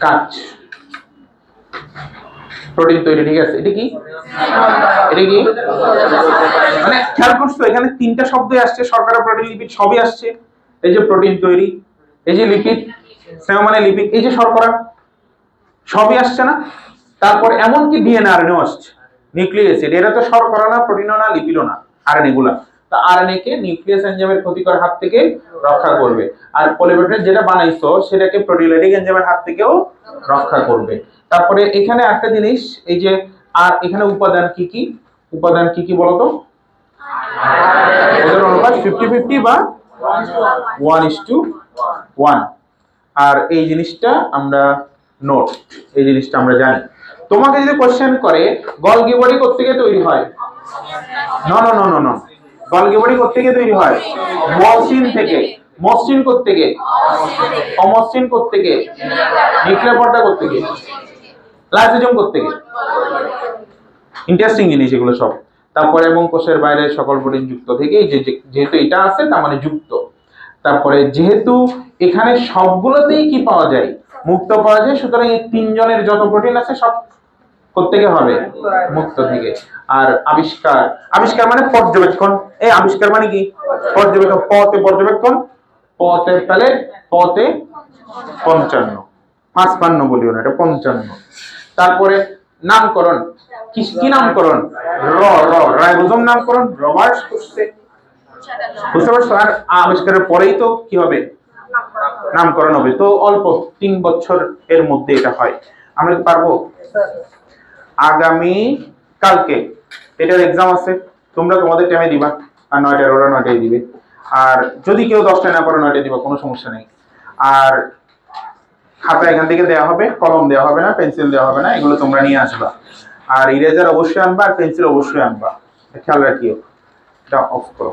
কাজ, প্রোটিন তৈরি, ঠিক আছে। এটা কি? মানে খেয়াল করছো এখানে 3টা শব্দই আসছে, শর্করা, প্রোটিন, লিপিড সবই আসছে। এই যে প্রোটিন তৈরি, এই যে লিপিড, স্নেহ মানে লিপিড, এই যে শর্করা, সবই আসছে না? তারপর এমনকি ডিএনএ আরএনএও আসছে, নিউক্লিক অ্যাসিড। এরা তো শর্করা না, প্রোটিনও না, লিপিডও না, আরএনএ গুলা। তা আরএনএ কে নিউক্লিয়াস এনজাইমের ক্ষতিকর হাত থেকে রক্ষা করবে, আর পলিপেপটাইড যেটা বানাইছো সেটাকে প্রোটিওলাইটিক এনজাইমের হাত থেকেও রক্ষা করবে। তারপরে এখানে একটা জিনিস, এই যে আর এখানে উপাদান কি কি? উপাদান কি কি বলতো? ওদের অনুপাত 50-50 বা 1:1। আর এই জিনিসটা আমরা নোট, এই জিনিসটা আমরা জানি। তোমাকে যদি কোশ্চেন করে গলগি বডি কোত্থেকে তৈরি হয়? নো, গলগি বডি কোত্থেকে তৈরি হয়? মসৃণ থেকে। মসৃণ কোত্থেকে? অমসৃণ কোত্থেকে? নিউক্লিয়ার পর্দা কোত্থেকে? লাইসোজোম কোত্থেকে? ইন্টারেস্টিং জিনিস এগুলো সব। তারপরে এবং কোষের বাইরে সকল প্রোটিন যুক্ত থেকে, যেহেতু এটা আছে তার মানে যুক্ত। তারপরে যেহেতু এখানে সবগুলোতেই কি পাওয়া যায়? মুক্ত পাওয়া যায়, সুতরাং এই তিনজনের যত প্রোটিন আছে সব কোত্থেকে হবে? মুক্ত থেকে। আর আবিষ্কার মানে পর্যবেক্ষণ। এই আবিষ্কার মানে কি? পর্যবেক্ষণ। পতে পর্যবেক্ষণ, পতে তাহলে পতে 55, 55 বলিও না, এটা 55। তারপরে নামকরণ, কি নামকরণ? রাইবোজোম নামকরণ রবার্টস করছে, বুঝতে পারছো? আর আবিষ্কারের পরেই তো কি হবে? নামকরণ হবে। তো অল্প 3 বছর এর মধ্যে এটা হয়। আমরা কি পারবো? আগামী কালকে এটার এক্সাম আছে, তোমরা তোমাদের টাইমে দিবা, আর 9টায় ওরা 9টায় দিবে। আর যদি কেউ 10টায় না পারো 9টায় দিবা, কোনো সমস্যা নেই। আর খাতা এখান থেকে দেওয়া হবে, কলম দেওয়া হবে না, পেন্সিল দেওয়া হবে না, এগুলো তোমরা নিয়ে আসবা। আর ইরেজার অবশ্যই আনবা, আর পেন্সিল অবশ্যই আনবা, খেয়াল রাখিও। এটা অফ করো।